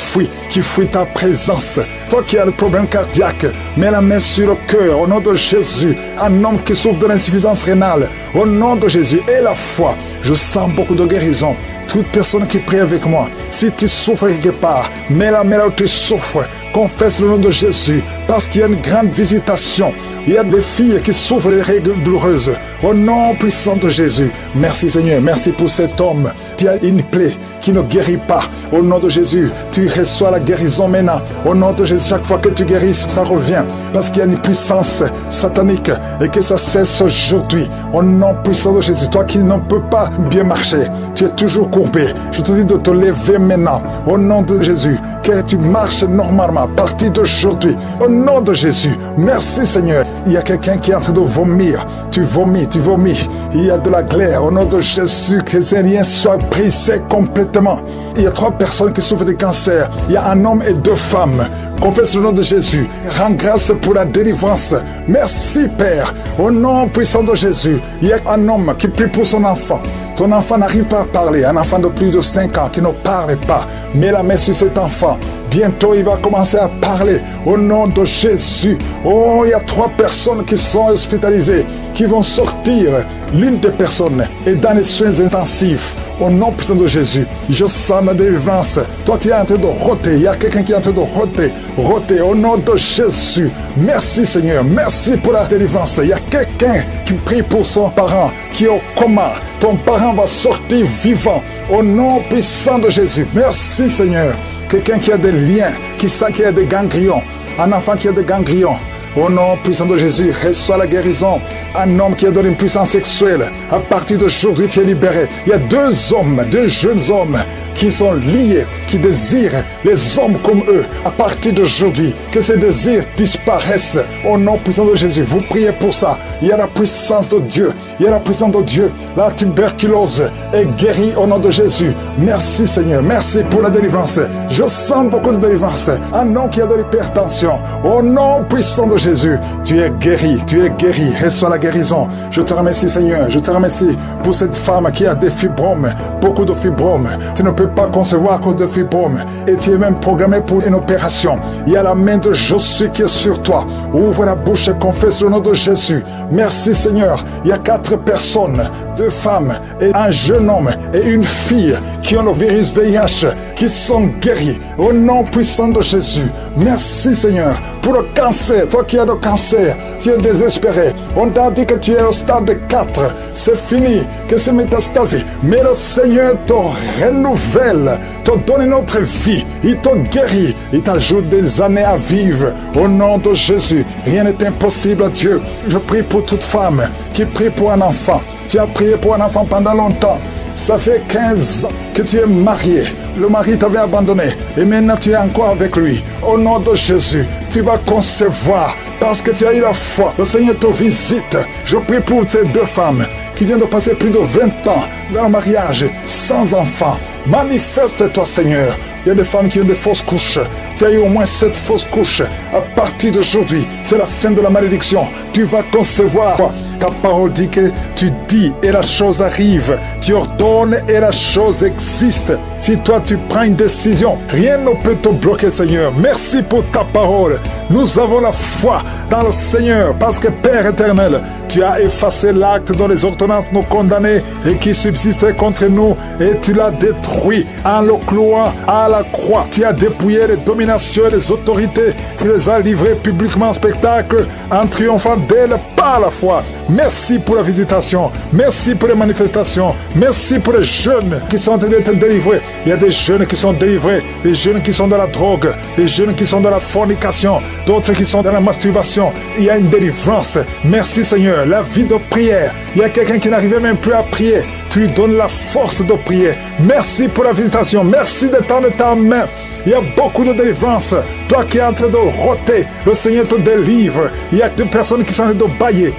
fuient ta présence. Toi qui as le problème cardiaque, mets la main sur le cœur, au nom de Jésus. Un homme qui souffre de l'insuffisance rénale, au nom de Jésus. Et la foi, je sens beaucoup de guérison. Toute personne qui prie avec moi, si tu souffres quelque part, mets la main là où tu souffres. Confesse le nom de Jésus, parce qu'il y a une grande visitation. Il y a des filles qui souffrent des règles douloureuses. Au nom puissant de Jésus. Merci Seigneur. Merci pour cet homme. Tu as une plaie qui ne guérit pas. Au nom de Jésus, tu reçois la guérison maintenant. Au nom de Jésus, chaque fois que tu guéris, ça revient. Parce qu'il y a une puissance satanique et que ça cesse aujourd'hui. Au nom puissant de Jésus, toi qui ne peux pas bien marcher, tu es toujours courbé. Je te dis de te lever maintenant. Au nom de Jésus, que tu marches normalement à partir d'aujourd'hui. Au nom de Jésus, merci Seigneur. Il y a quelqu'un qui est en train de vomir. Tu vomis. Il y a de la glaire. Au nom de Jésus, que ces liens soient brisés complètement. Il y a 3 personnes qui souffrent de cancer. Il y a un homme et 2 femmes. Confesse le nom de Jésus. Rends grâce pour la délivrance. Merci Père. Au nom puissant de Jésus, il y a un homme qui prie pour son enfant. Ton enfant n'arrive pas à parler. Un enfant de plus de 5 ans qui ne parle pas. Mets la main sur cet enfant. Bientôt, il va commencer à parler au nom de Jésus. Oh, il y a 3 personnes qui sont hospitalisées, qui vont sortir. L'une des personnes est dans les soins intensifs. Au nom puissant de Jésus, je sens la délivrance. Toi, tu es en train de roter. Il y a quelqu'un qui est en train de roter au nom de Jésus. Merci Seigneur. Merci pour la délivrance. Il y a quelqu'un qui prie pour son parent qui est au coma. Ton parent va sortir vivant au nom puissant de Jésus. Merci Seigneur. Quelqu'un qui a des liens, qui sent qu'il y a des ganglions. Un enfant qui a des ganglions. Au nom puissant de Jésus, reçois la guérison. Un homme qui a donné une puissance sexuelle. À partir d'aujourd'hui, tu es libéré. Il y a 2 jeunes hommes qui sont liés, qui désirent les hommes comme eux. À partir d'aujourd'hui, que ces désirs disparaissent. Au nom puissant de Jésus, vous priez pour ça. Il y a la puissance de Dieu. La tuberculose est guérie au nom de Jésus. Merci Seigneur. Merci pour la délivrance. Je sens beaucoup de délivrance. Un homme qui a de l'hypertension. Au nom puissant de Jésus, tu es guéri. Reçois la guérison. Je te remercie Seigneur. Je te remercie pour cette femme qui a des fibromes, beaucoup de fibromes. Tu ne peux pas concevoir à cause de fibromes. Et tu es même programmé pour une opération. Il y a la main de Jésus qui est sur toi. Ouvre la bouche et confesse le nom de Jésus. Merci Seigneur. Il y a 4 personnes, 2 femmes et un jeune homme et une fille qui ont le virus VIH, qui sont guéris au nom puissant de Jésus. Merci Seigneur pour le cancer. Toi qui as le cancer, tu es désespéré. On t'a dit que tu es au stade 4. C'est fini, que c'est métastasé. Mais le Seigneur te renouvelle, te donne une autre vie. Il te guérit. Il t'ajoute des années à vivre. Au nom de Jésus, rien n'est impossible à Dieu. Je prie pour toute femme qui prie pour un enfant. Tu as prié pour un enfant pendant longtemps. Ça fait 15 ans que tu es marié. Le mari t'avait abandonné et maintenant tu es encore avec lui. Au nom de Jésus, tu vas concevoir parce que tu as eu la foi. Le Seigneur te visite. Je prie pour ces 2 femmes qui viennent de passer plus de 20 ans dans le mariage sans enfant. Manifeste-toi Seigneur. Il y a des femmes qui ont des fausses couches. Tu as eu au moins 7 fausses couches. À partir d'aujourd'hui, c'est la fin de la malédiction. Tu vas concevoir. Ta parole dit que tu dis et la chose arrive. Tu ordonnes et la chose existe. Si toi tu prends une décision, rien ne peut te bloquer Seigneur. Merci pour ta parole. Nous avons la foi dans le Seigneur parce que Père éternel, tu as effacé l'acte dont les ordonnances nous condamnaient et qui subsistait contre nous et tu l'as détruit en le clouant à la croix. Tu as dépouillé les dominations et les autorités. Tu les as livrées publiquement en spectacle en triomphant d'elles par la foi. Merci pour la visitation. Merci pour les manifestations. Merci pour les jeunes qui sont en train d'être délivrés. Il y a des jeunes qui sont délivrés, des jeunes qui sont dans la drogue, des jeunes qui sont dans la fornication, d'autres qui sont dans la masturbation. Il y a une délivrance. Merci Seigneur. La vie de prière. Il y a quelqu'un qui n'arrivait même plus à prier. Tu lui donnes la force de prier. Merci pour la visitation. Merci de tendre ta main. Il y a beaucoup de délivrance. Toi qui es en train de roter, le Seigneur te délivre. Il y a des personnes qui sont en train de bailler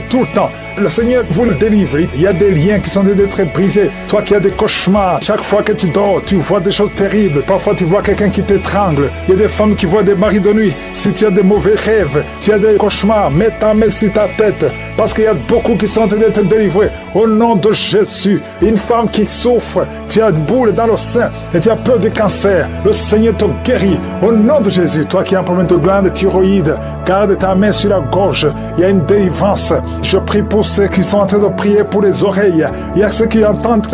tout le temps. Le Seigneur vous le délivre. Il y a des liens qui sont en train d'être brisés. Toi qui as des cauchemars, chaque fois que tu dors, tu vois des choses terribles. Parfois, tu vois quelqu'un qui t'étrangle. Il y a des femmes qui voient des maris de nuit. Si tu as des mauvais rêves, tu as des cauchemars, mets ta main sur ta tête. Parce qu'il y a beaucoup qui sont en train d'être délivrés. Au nom de Jésus, une femme qui souffre, tu as une boule dans le sein et tu as peur du cancer. Le Seigneur te guérit. Au nom de Jésus, toi qui as un problème de glande thyroïde, garde ta main sur la gorge. Il y a une délivrance. Je prie pour ceux qui sont en train de prier pour les oreilles. Il y a ceux qui entendent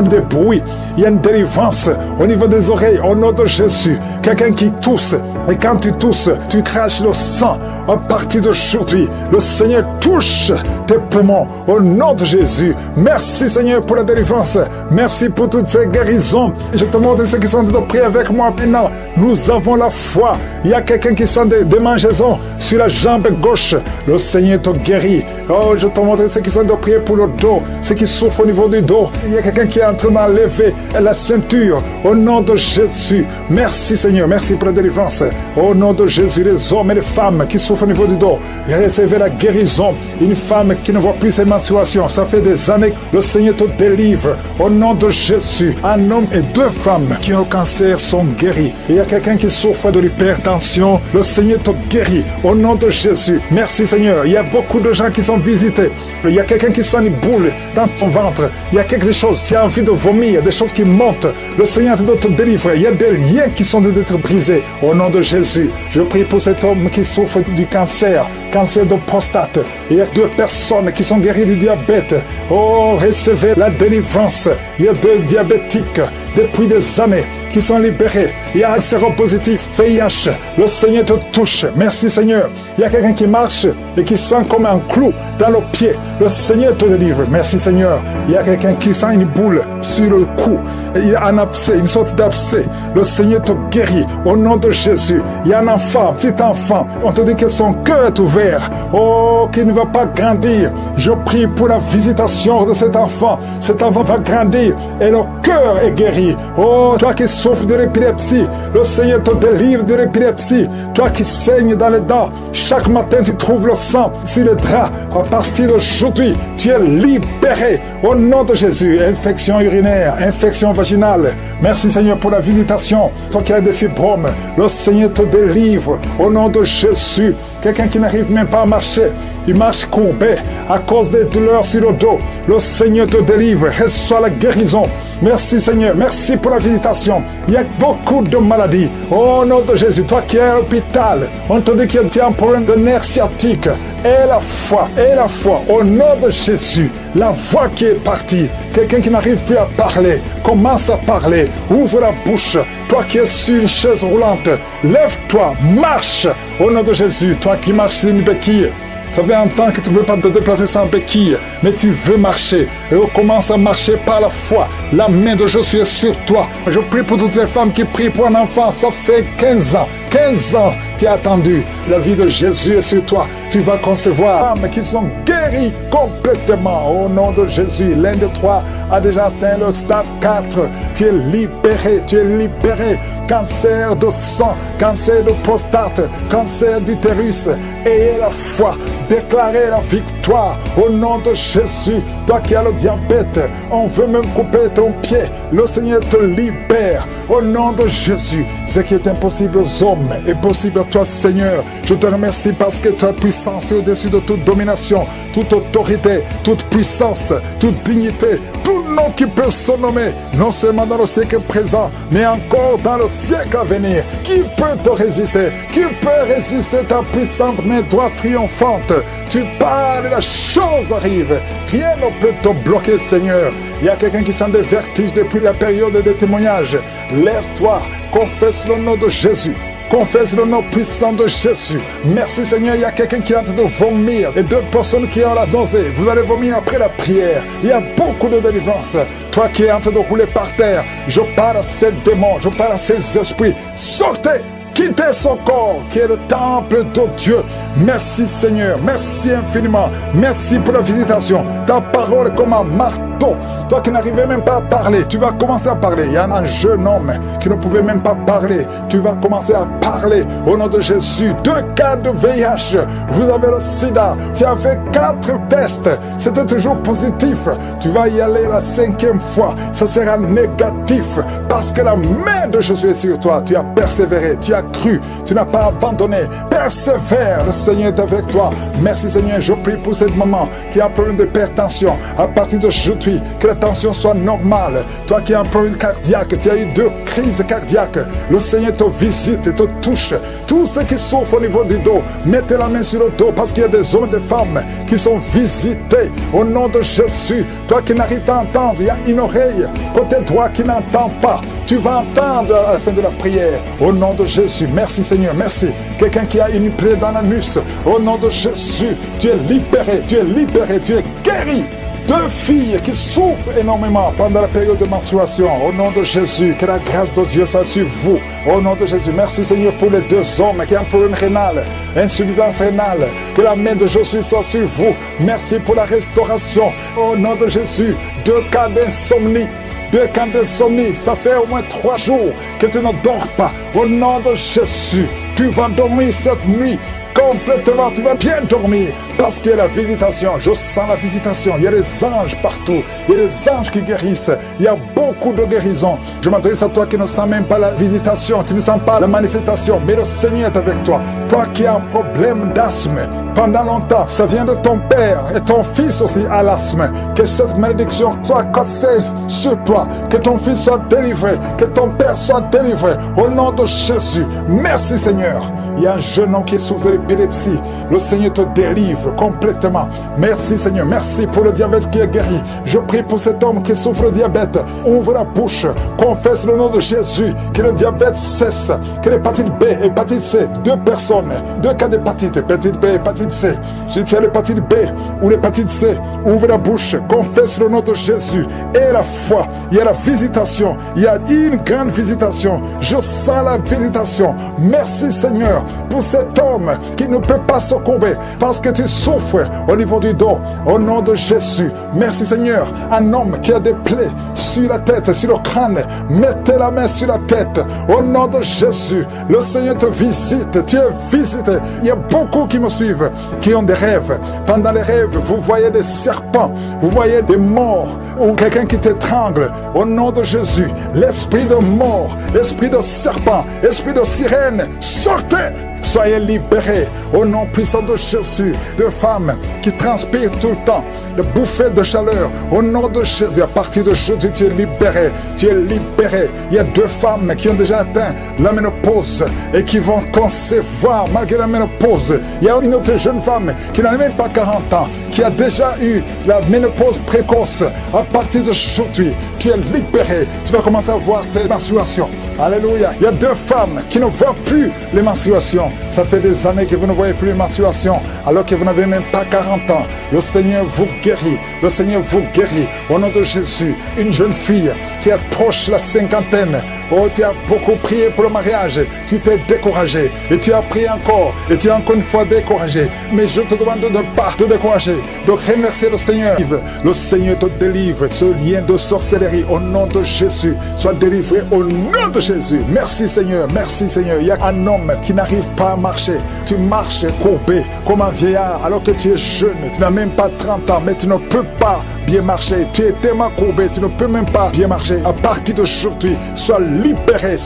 des bruits. Il y a une délivrance au niveau des oreilles. Au nom de Jésus, quelqu'un qui tousse. Et quand tu tousses, tu craches le sang. À partir d'aujourd'hui, le Seigneur touche tes poumons. Au nom de Jésus. Merci Seigneur pour la délivrance. Merci pour toutes ces guérisons. Je te montre ceux qui sont en train de prier avec moi maintenant. Nous avons la foi. Il y a quelqu'un qui sent des démangeaisons sur la jambe gauche. Le Seigneur te guérit. Oh, je te montre ceux qui sont en train de prier pour le dos. Ceux qui souffrent au niveau du dos. Il y a quelqu'un qui est en train d'enlever la ceinture. Au nom de Jésus. Merci Seigneur. Merci pour la délivrance. Au nom de Jésus, les hommes et les femmes qui souffrent au niveau du dos, recevez la guérison. Une femme qui ne voit plus ses menstruations, ça fait des années, le Seigneur te délivre. Au nom de Jésus, un homme et deux femmes qui ont cancer sont guéris. Il y a quelqu'un qui souffre de l'hypertension, le Seigneur te guérit. Au nom de Jésus, merci Seigneur. Il y a beaucoup de gens qui sont visités. Il y a quelqu'un qui sent une boule dans son ventre. Il y a quelque chose, tu as envie de vomir, des choses qui montent. Le Seigneur te délivre. Il y a des liens qui sont d'être brisés. Au nom de Jésus, je prie pour cet homme qui souffre du cancer de prostate. Il y a deux personnes qui sont guéries du diabète. Oh, recevez la délivrance. Il y a deux diabétiques depuis des années qui sont libérés. Il y a un séropositif, VIH. Le Seigneur te touche. Merci Seigneur. Il y a quelqu'un qui marche et qui sent comme un clou dans le pied. Le Seigneur te délivre. Merci Seigneur. Il y a quelqu'un qui sent une boule sur le cou. Il y a un abcès, une sorte d'abcès. Le Seigneur te guérit. Au nom de Jésus. Il y a un enfant, petit enfant. On te dit que son cœur est ouvert. Oh, qu'il ne va pas grandir. Je prie pour la visitation de cet enfant. Cet enfant va grandir et le cœur est guéri. Oh, toi qui souffres de l'épilepsie, le Seigneur te délivre de l'épilepsie. Toi qui saignes dans les dents, chaque matin tu trouves le sang sur le drap. À partir d'aujourd'hui, tu es libéré. Au nom de Jésus, infection urinaire, infection vaginale. Merci Seigneur pour la visitation. Toi qui as des fibromes, le Seigneur te délivre. Au nom de Jésus, quelqu'un qui n'arrive même pas à marcher, il marche courbé à cause des douleurs sur le dos. Le Seigneur te délivre. Reçois la guérison. Merci Seigneur. Merci pour la visitation. Il y a beaucoup de maladies. Au nom de Jésus, toi qui es à l'hôpital, on te dit que tu as un problème de nerf sciatique. Et la foi, au nom de Jésus, la voix qui est partie, quelqu'un qui n'arrive plus à parler, commence à parler, ouvre la bouche. Toi qui es sur une chaise roulante, lève-toi, marche. Au nom de Jésus, toi qui marches sur une béquille, ça fait un temps que tu ne veux pas te déplacer sans béquille, mais tu veux marcher. Et on commence à marcher par la foi. La main de Jésus est sur toi. Je prie pour toutes les femmes qui prient pour un enfant. Ça fait 15 ans. 15 ans, tu as attendu. La vie de Jésus est sur toi. Tu vas concevoir femmes qui sont guéries complètement. Au nom de Jésus, l'un de toi a déjà atteint le stade 4. Tu es libéré, tu es libéré. Cancer de sang, cancer de prostate, cancer d'utérus. Ayez la foi. Déclarer la victoire au nom de Jésus. Toi qui as le diabète, on veut même couper ton pied. Le Seigneur te libère au nom de Jésus. Ce qui est impossible aux hommes est possible à toi, Seigneur. Je te remercie parce que tu as puissance au-dessus de toute domination, toute autorité, toute puissance, toute dignité, tout nom qui peut se nommer, non seulement dans le siècle présent, mais encore dans le siècle à venir. Qui peut te résister? Qui peut résister ta puissante main droite triomphante? Tu parles et la chose arrive. Rien ne peut te bloquer, Seigneur. Il y a quelqu'un qui sent des vertiges depuis la période des témoignages. Lève-toi, confesse le nom de Jésus. Confesse le nom puissant de Jésus. Merci Seigneur, il y a quelqu'un qui est en train de vomir et deux personnes qui ont la nausée. Vous allez vomir après la prière. Il y a beaucoup de délivrance. Toi qui es en train de rouler par terre, je parle à ces démons, je parle à ces esprits. Sortez! Quittez son corps qui est le temple de Dieu. Merci Seigneur, merci infiniment. Merci pour la visitation. Ta parole comme un marteau dos. Toi qui n'arrivais même pas à parler, tu vas commencer à parler. Il y a un jeune homme qui ne pouvait même pas parler. Tu vas commencer à parler au nom de Jésus. 2 cas de VIH. Vous avez le sida. Tu as fait 4 tests. C'était toujours positif. Tu vas y aller la 5e fois. Ça sera négatif parce que la main de Jésus est sur toi. Tu as persévéré. Tu as cru. Tu n'as pas abandonné. Persévère. Le Seigneur est avec toi. Merci Seigneur. Je prie pour cette maman qui a un problème d'hypertension. À partir d'aujourd'hui, que la tension soit normale. Toi qui as un problème cardiaque, tu as eu 2 crises cardiaques. Le Seigneur te visite et te touche. Tous ceux qui souffrent au niveau du dos, mettez la main sur le dos parce qu'il y a des hommes et des femmes qui sont visités au nom de Jésus. Toi qui n'arrives pas à entendre, il y a une oreille côté droit qui n'entend pas. Tu vas entendre à la fin de la prière au nom de Jésus. Merci Seigneur, merci. Quelqu'un qui a une plaie dans l'anus, au nom de Jésus, tu es libéré, tu es libéré, tu es guéri. 2 filles qui souffrent énormément pendant la période de menstruation. Au nom de Jésus, que la grâce de Dieu soit sur vous. Au nom de Jésus, merci Seigneur pour les 2 hommes qui ont un problème rénal, insuffisance rénale. Que la main de Jésus soit sur vous. Merci pour la restauration. Au nom de Jésus, 2 cas d'insomnie. 2 cas d'insomnie, ça fait au moins 3 jours que tu ne dors pas. Au nom de Jésus, tu vas dormir cette nuit. Complètement, tu vas bien dormir parce qu'il y a la visitation. Je sens la visitation. Il y a des anges partout. Il y a des anges qui guérissent. Il y a beaucoup de guérisons. Je m'adresse à toi qui ne sens même pas la visitation. Tu ne sens pas la manifestation. Mais le Seigneur est avec toi. Toi qui as un problème d'asthme pendant longtemps, ça vient de ton père et ton fils aussi a l'asthme. Que cette malédiction soit cassée sur toi. Que ton fils soit délivré. Que ton père soit délivré. Au nom de Jésus. Merci Seigneur. Il y a un jeune homme qui souffre de l'épilepsie. Le Seigneur te délivre complètement. Merci Seigneur. Merci pour le diabète qui est guéri. Je prie pour cet homme qui souffre de diabète. Ouvre la bouche. Confesse le nom de Jésus. Que le diabète cesse. Que l'hépatite B, hépatite C, 2 personnes, 2 cas d'hépatite. Hépatite B, hépatite C. Si tu as l'hépatite B ou l'hépatite C, ouvre la bouche. Confesse le nom de Jésus. Et la foi. Il y a la visitation. Il y a une grande visitation. Je sens la visitation. Merci Seigneur pour cet homme qui ne peut pas se courber parce que tu souffres au niveau du dos. Au nom de Jésus, merci Seigneur. Un homme qui a des plaies sur la tête, sur le crâne, mettez la main sur la tête. Au nom de Jésus, le Seigneur te visite. Tu es visité. Il y a beaucoup qui me suivent, qui ont des rêves. Pendant les rêves, vous voyez des serpents, vous voyez des morts ou quelqu'un qui t'étrangle. Au nom de Jésus, l'esprit de mort, l'esprit de serpent, l'esprit de sirène, sortez! Soyez libérés au nom puissant de Jésus. De femmes qui transpirent tout le temps, de bouffées de chaleur. Au nom de Jésus, à partir d'aujourd'hui, tu es libéré. Tu es libéré. Il y a 2 femmes qui ont déjà atteint la ménopause et qui vont concevoir malgré la ménopause. Il y a une autre jeune femme qui n'a même pas 40 ans, qui a déjà eu la ménopause précoce. À partir d'aujourd'hui, tu es libéré. Tu vas commencer à voir tes menstruations. Alléluia. Il y a 2 femmes qui ne voient plus les menstruations. Ça fait des années que vous ne voyez plus les menstruations, alors que vous n'avez même pas 40 ans. Le Seigneur vous guérit. Le Seigneur vous guérit. Au nom de Jésus, une jeune fille qui approche la 50aine. Oh, tu as beaucoup prié pour le mariage. Tu t'es découragé. Et tu as prié encore. Et tu es encore une fois découragé. Mais je te demande de ne pas te décourager. De remercier le Seigneur. Le Seigneur te délivre. Ce lien de sorcellerie, au nom de Jésus, soit délivré au nom de Jésus. Merci Seigneur. Merci Seigneur. Il y a un homme qui n'arrive pas à marcher. Tu marches courbé comme un vieillard alors que tu es jeune. Tu n'as même pas 30 ans, mais tu ne peux pas bien marcher. Tu es tellement courbé, tu ne peux même pas bien marcher. À partir d'aujourd'hui, sois libéré,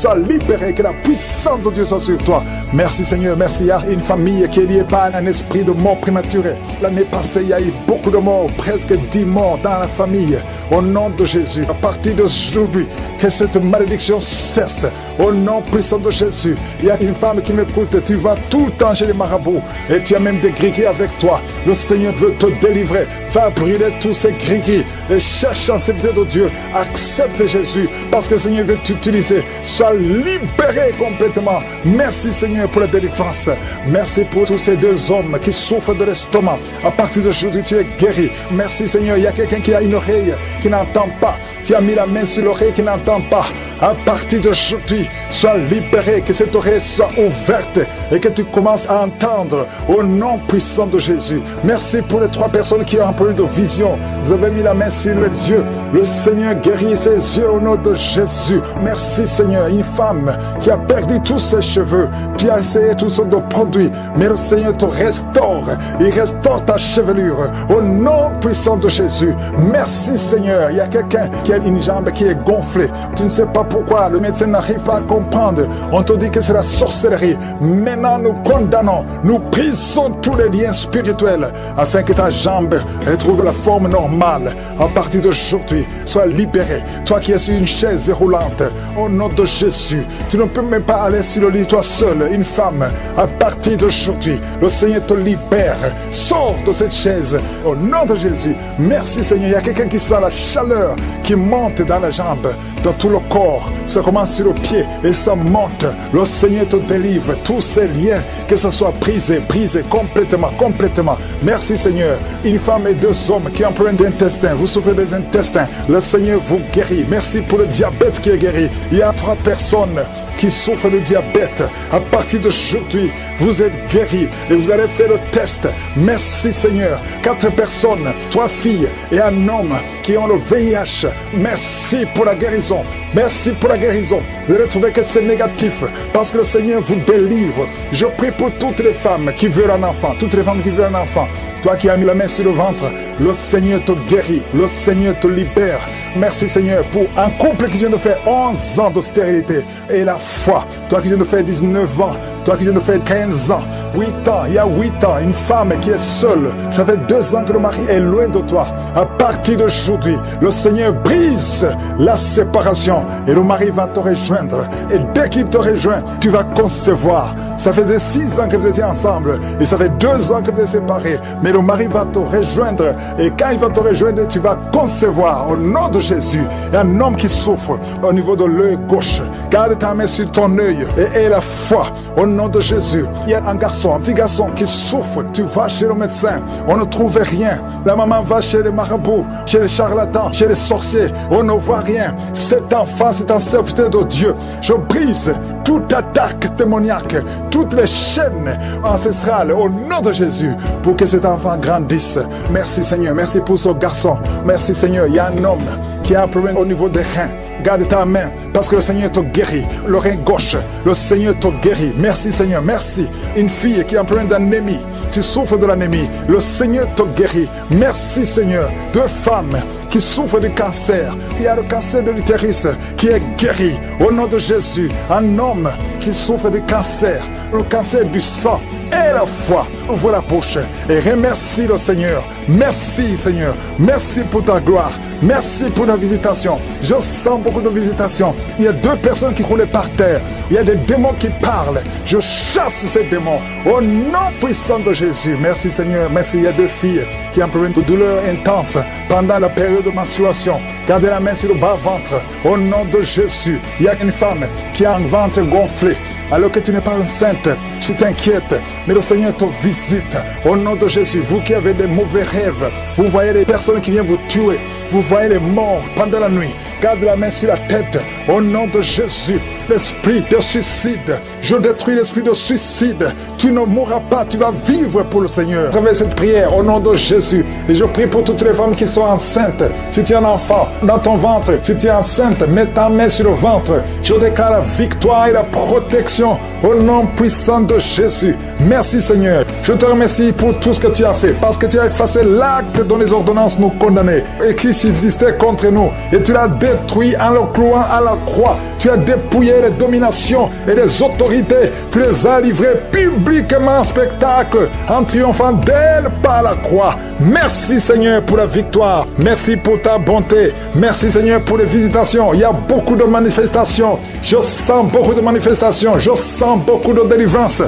que la puissance de Dieu soit sur toi. Merci Seigneur, merci. Il y a une famille qui est liée par un esprit de mort prématurée. L'année passée, il y a eu beaucoup de morts, presque 10 morts dans la famille. Au nom de Jésus, à partir d'aujourd'hui, que cette malédiction cesse. Au nom puissant de Jésus, il y a une femme qui m'écoute. Tu vas tout le temps chez les marabouts et tu as même des gris-gris avec toi. Le Seigneur veut te délivrer. Va brûler tous ces gris-gris et cherche en sécurité de Dieu. Accepte Jésus parce que le Seigneur veut t'utiliser. Sois libéré complètement. Merci Seigneur pour la délivrance. Merci pour tous ces 2 hommes qui souffrent de l'estomac. À partir d'aujourd'hui, tu es guéri. Merci Seigneur. Il y a quelqu'un qui a une oreille qui n'entend pas. Tu as mis la main sur l'oreille qui n'entend pas. À partir d'aujourd'hui, sois libéré, que cette oreille soit ouverte et que tu commences à entendre au nom puissant de Jésus. Merci pour les 3 personnes qui ont un problème de vision. Vous avez mis la main sur les yeux. Le Seigneur guérit ses yeux au nom de Jésus. Merci Seigneur. Une femme qui a perdu tous ses cheveux, qui a essayé toutes sortes de produits, mais le Seigneur te restaure. Il restaure ta chevelure au nom puissant de Jésus. Merci Seigneur. Il y a quelqu'un qui a une jambe qui est gonflée. Tu ne sais pas pourquoi. Le médecin n'arrive pas à comprendre. On te dit que c'est la sorcellerie. Maintenant nous condamnons, nous brisons tous les liens spirituels afin que ta jambe retrouve la forme normale. À partir d'aujourd'hui, sois libéré. Toi qui es sur une chaise roulante, au nom de Jésus, tu ne peux même pas aller sur le lit toi seul, une femme. À partir d'aujourd'hui, le Seigneur te libère. Sors de cette chaise au nom de Jésus. Merci Seigneur. Il y a quelqu'un qui sent la chaleur qui monte dans la jambe, dans tout le corps. Ça commence sur le pied et ça monte. Le Seigneur te délivre. Tous ces liens, que ce soit brisé complètement. Merci Seigneur. Une femme et 2 hommes qui ont un problème d'intestin. Vous souffrez des intestins. Le Seigneur vous guérit. Merci pour le diabète qui est guéri. Il y a 3 personnes qui souffrent de diabète. À partir d'aujourd'hui, vous êtes guéris et vous allez faire le test. Merci Seigneur. 4 personnes, 3 filles et un homme qui ont le VIH. Merci pour la guérison. Merci pour la guérison. Vous allez trouver que c'est négatif parce que le Seigneur vous délivre. Je prie pour toutes les femmes qui veulent un enfant. Toutes les femmes qui veulent un enfant. Toi qui as mis la main sur le ventre, le Seigneur te guérit. Le Seigneur te libère. Merci Seigneur pour un couple qui vient de faire 11 ans de stérilité et la foi. Toi qui viens de faire 19 ans, toi qui viens de faire 15 ans, 8 ans, il y a 8 ans, une femme qui est seule. Ça fait 2 ans que le mari est loin de toi. À partir d'aujourd'hui, le Seigneur brise la séparation et le mari va te rejoindre. Et dès qu'il te rejoint, tu vas concevoir. Ça fait 6 ans que vous étiez ensemble et ça fait 2 ans que vous êtes séparés. Mais le mari va te rejoindre et quand il va te rejoindre, tu vas concevoir au nom de Jésus. Il y a un homme qui souffre au niveau de l'œil gauche. Garde ta main sur ton œil et aie la foi au nom de Jésus. Il y a un petit garçon qui souffre. Tu vas chez le médecin, on ne trouve rien. La maman va chez les marabouts, chez les charlatans, chez les sorciers, on ne voit rien. Cet enfant, c'est un serviteur de Dieu. Je brise toute attaque démoniaque, toutes les chaînes ancestrales au nom de Jésus pour que cet enfant grandisse. Merci Seigneur, merci pour ce garçon. Merci Seigneur, il y a un homme qui a un problème au niveau des reins. Garde ta main parce que le Seigneur te guérit. Le rein gauche, le Seigneur te guérit. Merci Seigneur, merci. Une fille qui a un problème d'anémie, tu souffres de l'anémie, le Seigneur te guérit. Merci Seigneur. 2 femmes qui souffrent de cancer. Il y a le cancer de l'utérus qui est guéri au nom de Jésus. Un homme qui souffre de cancer, le cancer du sang. Et la foi, ouvre la bouche et remercie le Seigneur. Merci Seigneur, merci pour ta gloire, merci pour la visitation. Je sens beaucoup de visitations. Il y a 2 personnes qui roulaient par terre. Il y a des démons qui parlent. Je chasse ces démons au nom puissant de Jésus. Merci Seigneur, merci. Il y a 2 filles qui ont un problème de douleur intense pendant la période de menstruation. Gardez la main sur le bas-ventre au nom de Jésus. Il y a une femme qui a un ventre gonflé. Alors que tu n'es pas enceinte, tu t'inquiètes, mais le Seigneur te visite au nom de Jésus. Vous qui avez des mauvais rêves, vous voyez les personnes qui viennent vous tuer, vous voyez les morts pendant la nuit. Garde la main sur la tête au nom de Jésus. L'esprit de suicide, je détruis l'esprit de suicide. Tu ne mourras pas, tu vas vivre pour le Seigneur. Je fais cette prière au nom de Jésus et je prie pour toutes les femmes qui sont enceintes. Si tu es un enfant dans ton ventre, si tu es enceinte, mets ta main sur le ventre. Je déclare la victoire et la protection au nom puissant de Jésus. Merci Seigneur. Je te remercie pour tout ce que tu as fait, parce que tu as effacé l'acte dont les ordonnances nous condamnaient et qui subsistait contre nous. Et tu l'as détruit en le clouant à la croix. Tu as dépouillé les dominations et les autorités. Tu les as livrées publiquement en spectacle, en triomphant d'elles par la croix. Merci Seigneur pour la victoire. Merci pour ta bonté. Merci Seigneur pour les visitations. Il y a beaucoup de manifestations. Je sens beaucoup de manifestations. Je sens beaucoup de délivrance.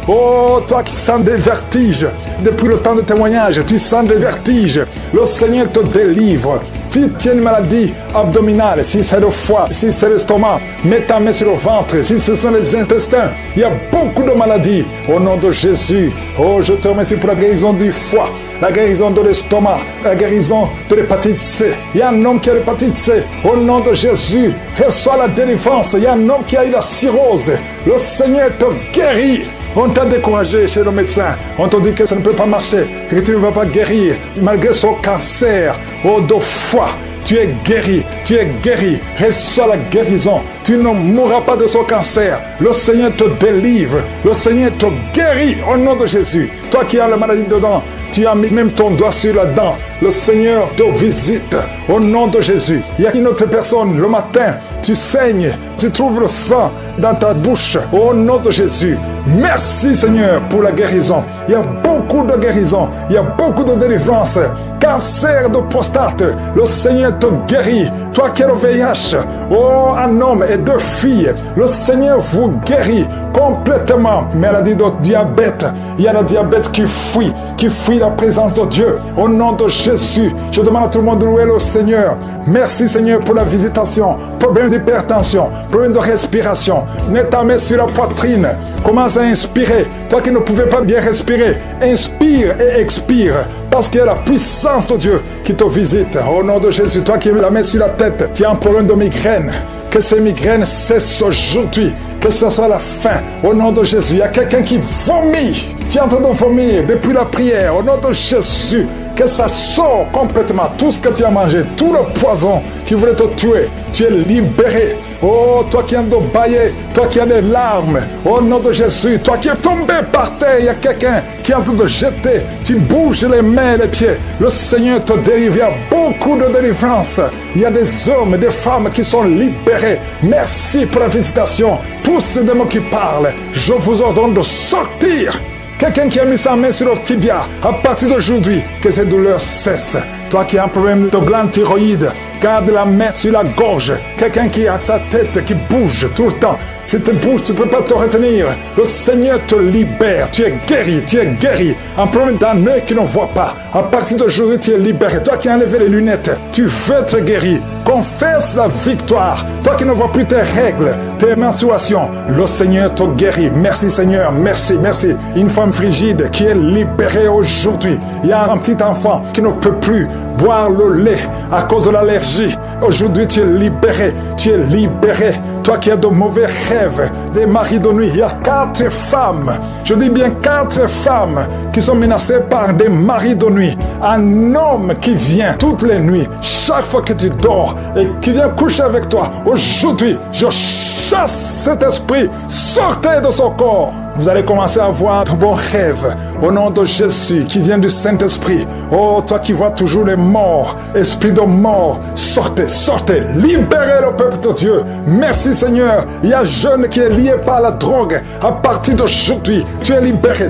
Oh, toi qui sens des vertiges, depuis le temps de témoignage, tu sens des vertiges. Le Seigneur te délivre. Si tu as une maladie abdominale, si c'est le foie, si c'est l'estomac, mets ta main sur le ventre. Si ce sont les intestins, il y a beaucoup de maladies. Au nom de Jésus, oh, je te remercie pour la guérison du foie, la guérison de l'estomac, la guérison de l'hépatite C. Il y a un homme qui a l'hépatite C. Au nom de Jésus, reçois la délivrance. Il y a un homme qui a eu la cirrhose. Le Seigneur te guérit. On t'a découragé chez le médecin. On t'a dit que ça ne peut pas marcher, que tu ne vas pas guérir malgré son cancer. Oh, de foi. Tu es guéri, reçois la guérison, tu ne mourras pas de ce cancer, le Seigneur te délivre, le Seigneur te guérit au nom de Jésus. Toi qui as la maladie dedans, tu as mis même ton doigt sur la dent, le Seigneur te visite au nom de Jésus. Il y a une autre personne, le matin, tu saignes, tu trouves le sang dans ta bouche au nom de Jésus. Merci Seigneur pour la guérison. Il y a beaucoup de guérison, il y a beaucoup de délivrance. Cancer de prostate, le Seigneur te guérit. Toi qui es le VIH, oh, un homme et 2 filles, le Seigneur vous guérit complètement. Maladie de diabète, il y a le diabète qui fuit la présence de Dieu. Au nom de Jésus, je demande à tout le monde de louer le Seigneur. Merci Seigneur pour la visitation. Problème d'hypertension, problème de respiration. Mets ta main sur la poitrine. Commence à inspirer. Toi qui ne pouvais pas bien respirer, inspire et expire. Parce qu'il y a la puissance de Dieu qui te visite. Au nom de Jésus, toi qui mets la main sur la tête, tu as un problème de migraine. Que ces migraines cessent aujourd'hui. Que ce soit la fin. Au nom de Jésus, il y a quelqu'un qui vomit. Tu es en train de vomir depuis la prière. Au nom de Jésus, que ça sort complètement. Tout ce que tu as mangé, tout le poison qui voulait te tuer, tu es libéré. Oh, toi qui as de bailler, toi qui as des larmes, au nom de Jésus, toi qui es tombé par terre, il y a quelqu'un qui est en train de jeter, tu bouges les mains et les pieds, le Seigneur te délivre, il y a beaucoup de délivrance, il y a des hommes et des femmes qui sont libérés. Merci pour la visitation, tous ces démons qui parlent, je vous ordonne de sortir. Quelqu'un qui a mis sa main sur le tibia, à partir d'aujourd'hui, que ces douleurs cessent. Toi qui as un problème de glande thyroïde, garde la main sur la gorge. Quelqu'un qui a sa tête qui bouge tout le temps. Si tu bouges, tu ne peux pas te retenir. Le Seigneur te libère. Tu es guéri. Un problème d'un œil qui ne voit pas. À partir d'aujourd'hui, tu es libéré. Toi qui as enlevé les lunettes, tu veux être guéri. Confesse la victoire. Toi qui ne vois plus tes règles, tes menstruations, le Seigneur te guérit. Merci Seigneur, merci. Une femme frigide qui est libérée aujourd'hui. Il y a un petit enfant qui ne peut plus boire le lait à cause de l'allergie. Aujourd'hui, tu es libéré. Toi qui as de mauvais rêves, des maris de nuit, il y a 4 femmes, je dis bien 4 femmes qui sont menacées par des maris de nuit. Un homme qui vient toutes les nuits, chaque fois que tu dors, et qui vient coucher avec toi. Aujourd'hui, je chasse cet esprit, sortez de son corps. Vous allez commencer à avoir de bons rêves au nom de Jésus qui vient du Saint-Esprit. Oh, toi qui vois toujours les morts, esprit de mort, sortez, libérez le peuple de Dieu. Merci Seigneur. Il y a un jeune qui est lié par la drogue. À partir d'aujourd'hui, tu es libéré.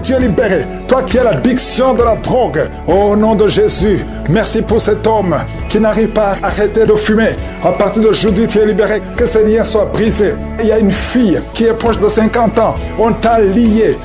Toi qui as l'addiction de la drogue, au nom de Jésus, merci pour cet homme qui n'arrive pas à arrêter de fumer. À partir d'aujourd'hui, tu es libéré. Que ces liens soient brisés. Il y a une fille qui est proche de 50 ans. On t'a lié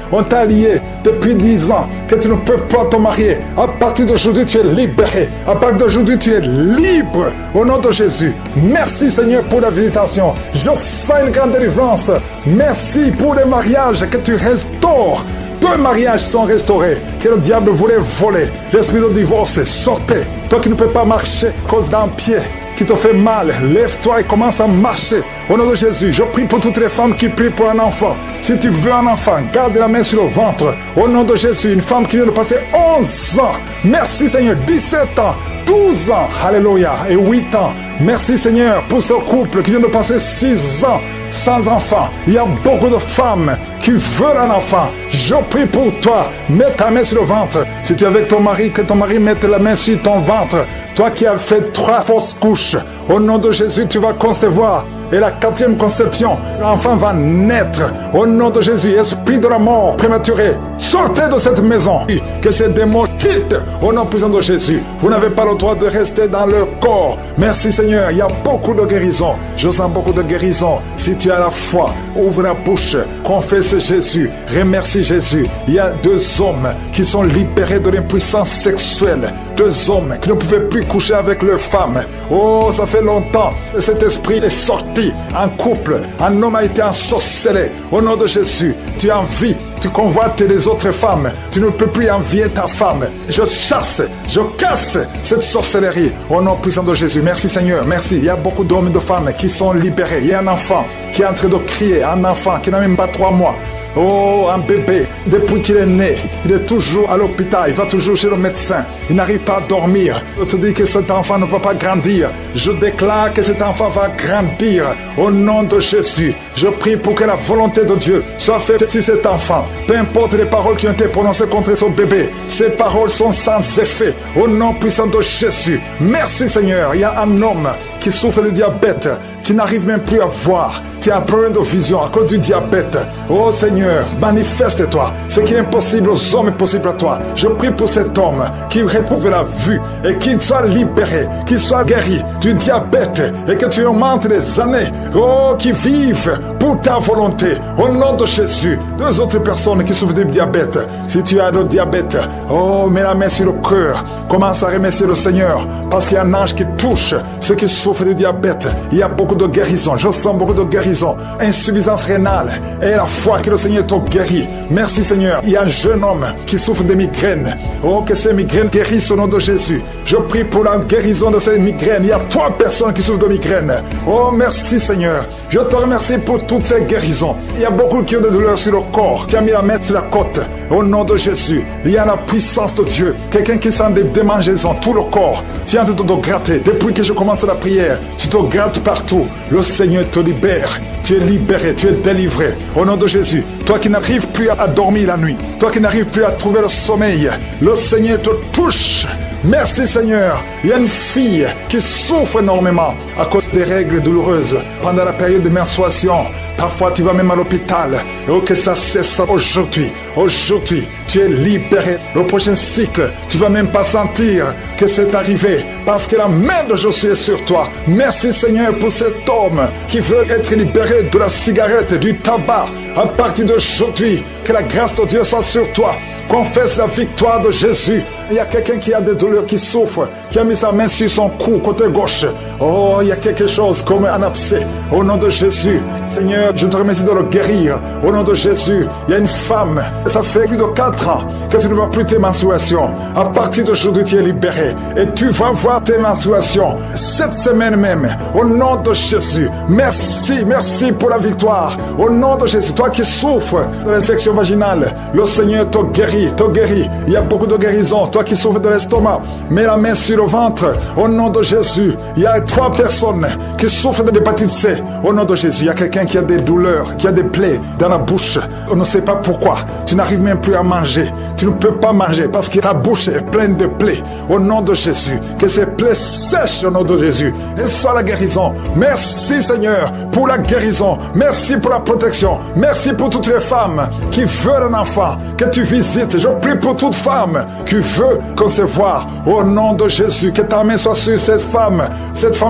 depuis 10 ans, que tu ne peux pas te marier. À partir d'aujourd'hui, tu es libéré. À partir d'aujourd'hui, tu es libre. Au nom de Jésus. Merci Seigneur pour la visitation. Je sens une grande délivrance. Merci pour les mariages que tu restaures. 2 mariages sont restaurés que le diable voulait voler. L'esprit de divorce, sortez. Toi qui ne peux pas marcher à cause d'un pied qui te fait mal, lève-toi et commence à marcher. Au nom de Jésus, je prie pour toutes les femmes qui prient pour un enfant. Si tu veux un enfant, garde la main sur le ventre. Au nom de Jésus, une femme qui vient de passer 11 ans. Merci Seigneur, 17 ans, 12 ans, alléluia, et 8 ans. Merci Seigneur pour ce couple qui vient de passer 6 ans sans enfant. Il y a beaucoup de femmes qui veulent un enfant. Je prie pour toi. Mets ta main sur le ventre. Si tu es avec ton mari, que ton mari mette la main sur ton ventre. Toi qui as fait 3 fausses couches, au nom de Jésus, tu vas concevoir. Et la 4e conception, l'enfant va naître. Au nom de Jésus, esprit de la mort prématuré, sortez de cette maison. Que ces démons quittent au nom puissant de Jésus. Vous n'avez pas le droit de rester dans leur corps. Merci Seigneur, il y a beaucoup de guérison. Je sens beaucoup de guérison. Si tu as la foi, ouvre la bouche, confesse Jésus, remercie Jésus. Il y a 2 hommes qui sont libérés de l'impuissance sexuelle. 2 hommes qui ne pouvaient plus coucher avec leurs femmes. Oh, ça fait longtemps que cet esprit est sorti. Un couple, un homme a été ensorcelé. Au nom de Jésus, tu envies, tu convoites les autres femmes. Tu ne peux plus envier ta femme. Je chasse, je casse cette sorcellerie. Au nom puissant de Jésus. Merci Seigneur, merci. Il y a beaucoup d'hommes et de femmes qui sont libérés. Il y a un enfant qui est en train de crier, un enfant qui n'a même pas 3 mois. Oh, un bébé Depuis qu'il est né, il est toujours à l'hôpital, il va toujours chez le médecin. Il n'arrive pas à dormir. Je te dis que cet enfant ne va pas grandir. Je déclare que cet enfant va grandir au nom de Jésus. Je prie pour que la volonté de Dieu soit faite sur cet enfant. Peu importe les paroles qui ont été prononcées contre son bébé, ces paroles sont sans effet au nom puissant de Jésus. Merci Seigneur. Il y a un homme qui souffre de diabète, qui n'arrive même plus à voir, qui a un problème de vision à cause du diabète. Oh Seigneur, manifeste-toi. Ce qui est impossible aux hommes est possible à toi. Je prie pour cet homme qui retrouve la vue et qu'il soit libéré, qu'il soit guéri du diabète et que tu augmentes les années, oh, qui vivent pour ta volonté. Au nom de Jésus, deux autres personnes qui souffrent du diabète. Si tu as le diabète, oh, mets la main sur le cœur. Commence à remercier le Seigneur parce qu'il y a un ange qui touche ceux qui souffrent du diabète. Il y a beaucoup de guérison. Je sens beaucoup de guérison. Insuffisance rénale. Et la foi que le Seigneur t'a guéri. Merci Seigneur. Il y a un jeune homme qui souffre de migraines. Oh, que ces migraines guérissent au nom de Jésus. Je prie pour la guérison de ces migraines. Il y a 3 personnes qui souffrent de migraines. Oh, merci Seigneur. Je te remercie pour toutes ces guérisons. Il y a beaucoup qui ont des douleurs sur le corps, qui a mis la main sur la côte. Au nom de Jésus, il y a la puissance de Dieu. Quelqu'un qui sent des démangeaisons, tout le corps. Tu es en train de te gratter. Depuis que je commence la prière, tu te grattes partout. Le Seigneur te libère. Tu es libéré, tu es délivré. Au nom de Jésus, toi qui n'arrives plus à dormir la nuit, toi qui n'arrives plus à trouver le sommeil, le Seigneur te touche. Merci Seigneur. Il y a une fille qui souffre énormément à cause des règles douloureuses pendant la période de menstruation. Parfois tu vas même à l'hôpital. Oh, que ça cesse aujourd'hui. Aujourd'hui, tu es libéré. Le prochain cycle, tu vas même pas sentir que c'est arrivé parce que la main de Josué est sur toi. Merci Seigneur pour cet homme qui veut être libéré de la cigarette, du tabac. À partir d'aujourd'hui, que la grâce de Dieu soit sur toi. Confesse la victoire de Jésus. Il y a quelqu'un qui a des douleurs, qui souffre, qui a mis sa main sur son cou, côté gauche. Oh, il y a quelque chose comme un abcès. Au nom de Jésus, Seigneur, je te remercie de le guérir. Au nom de Jésus, il y a une femme, ça fait plus de 4 ans que tu ne vois plus tes menstruations. À partir d'aujourd'hui, tu es libéré. Et tu vas voir tes menstruations cette semaine même. Au nom de Jésus, merci, merci pour la victoire. Au nom de Jésus, toi qui souffres de l'infection vaginale, le Seigneur te guérit, te guérit. Il y a beaucoup de guérisons. Toi qui souffres de l'estomac, mets la main sur le ventre. Au nom de Jésus, il y a 3 personnes qui souffrent de l'hépatite C. Au nom de Jésus, il y a quelqu'un qui a des douleurs, qui a des plaies dans la bouche. On ne sait pas pourquoi. Tu n'arrives même plus à manger. Tu ne peux pas manger parce que ta bouche est pleine de plaies. Au nom de Jésus, que ces plaies sèchent au nom de Jésus. Et soit la guérison. Merci Seigneur pour la guérison. Merci pour la protection. Merci pour toutes les femmes qui veulent un enfant, que tu visites. Je prie pour toute femme qui veut concevoir. Au nom de Jésus, que ta main soit sur cette femme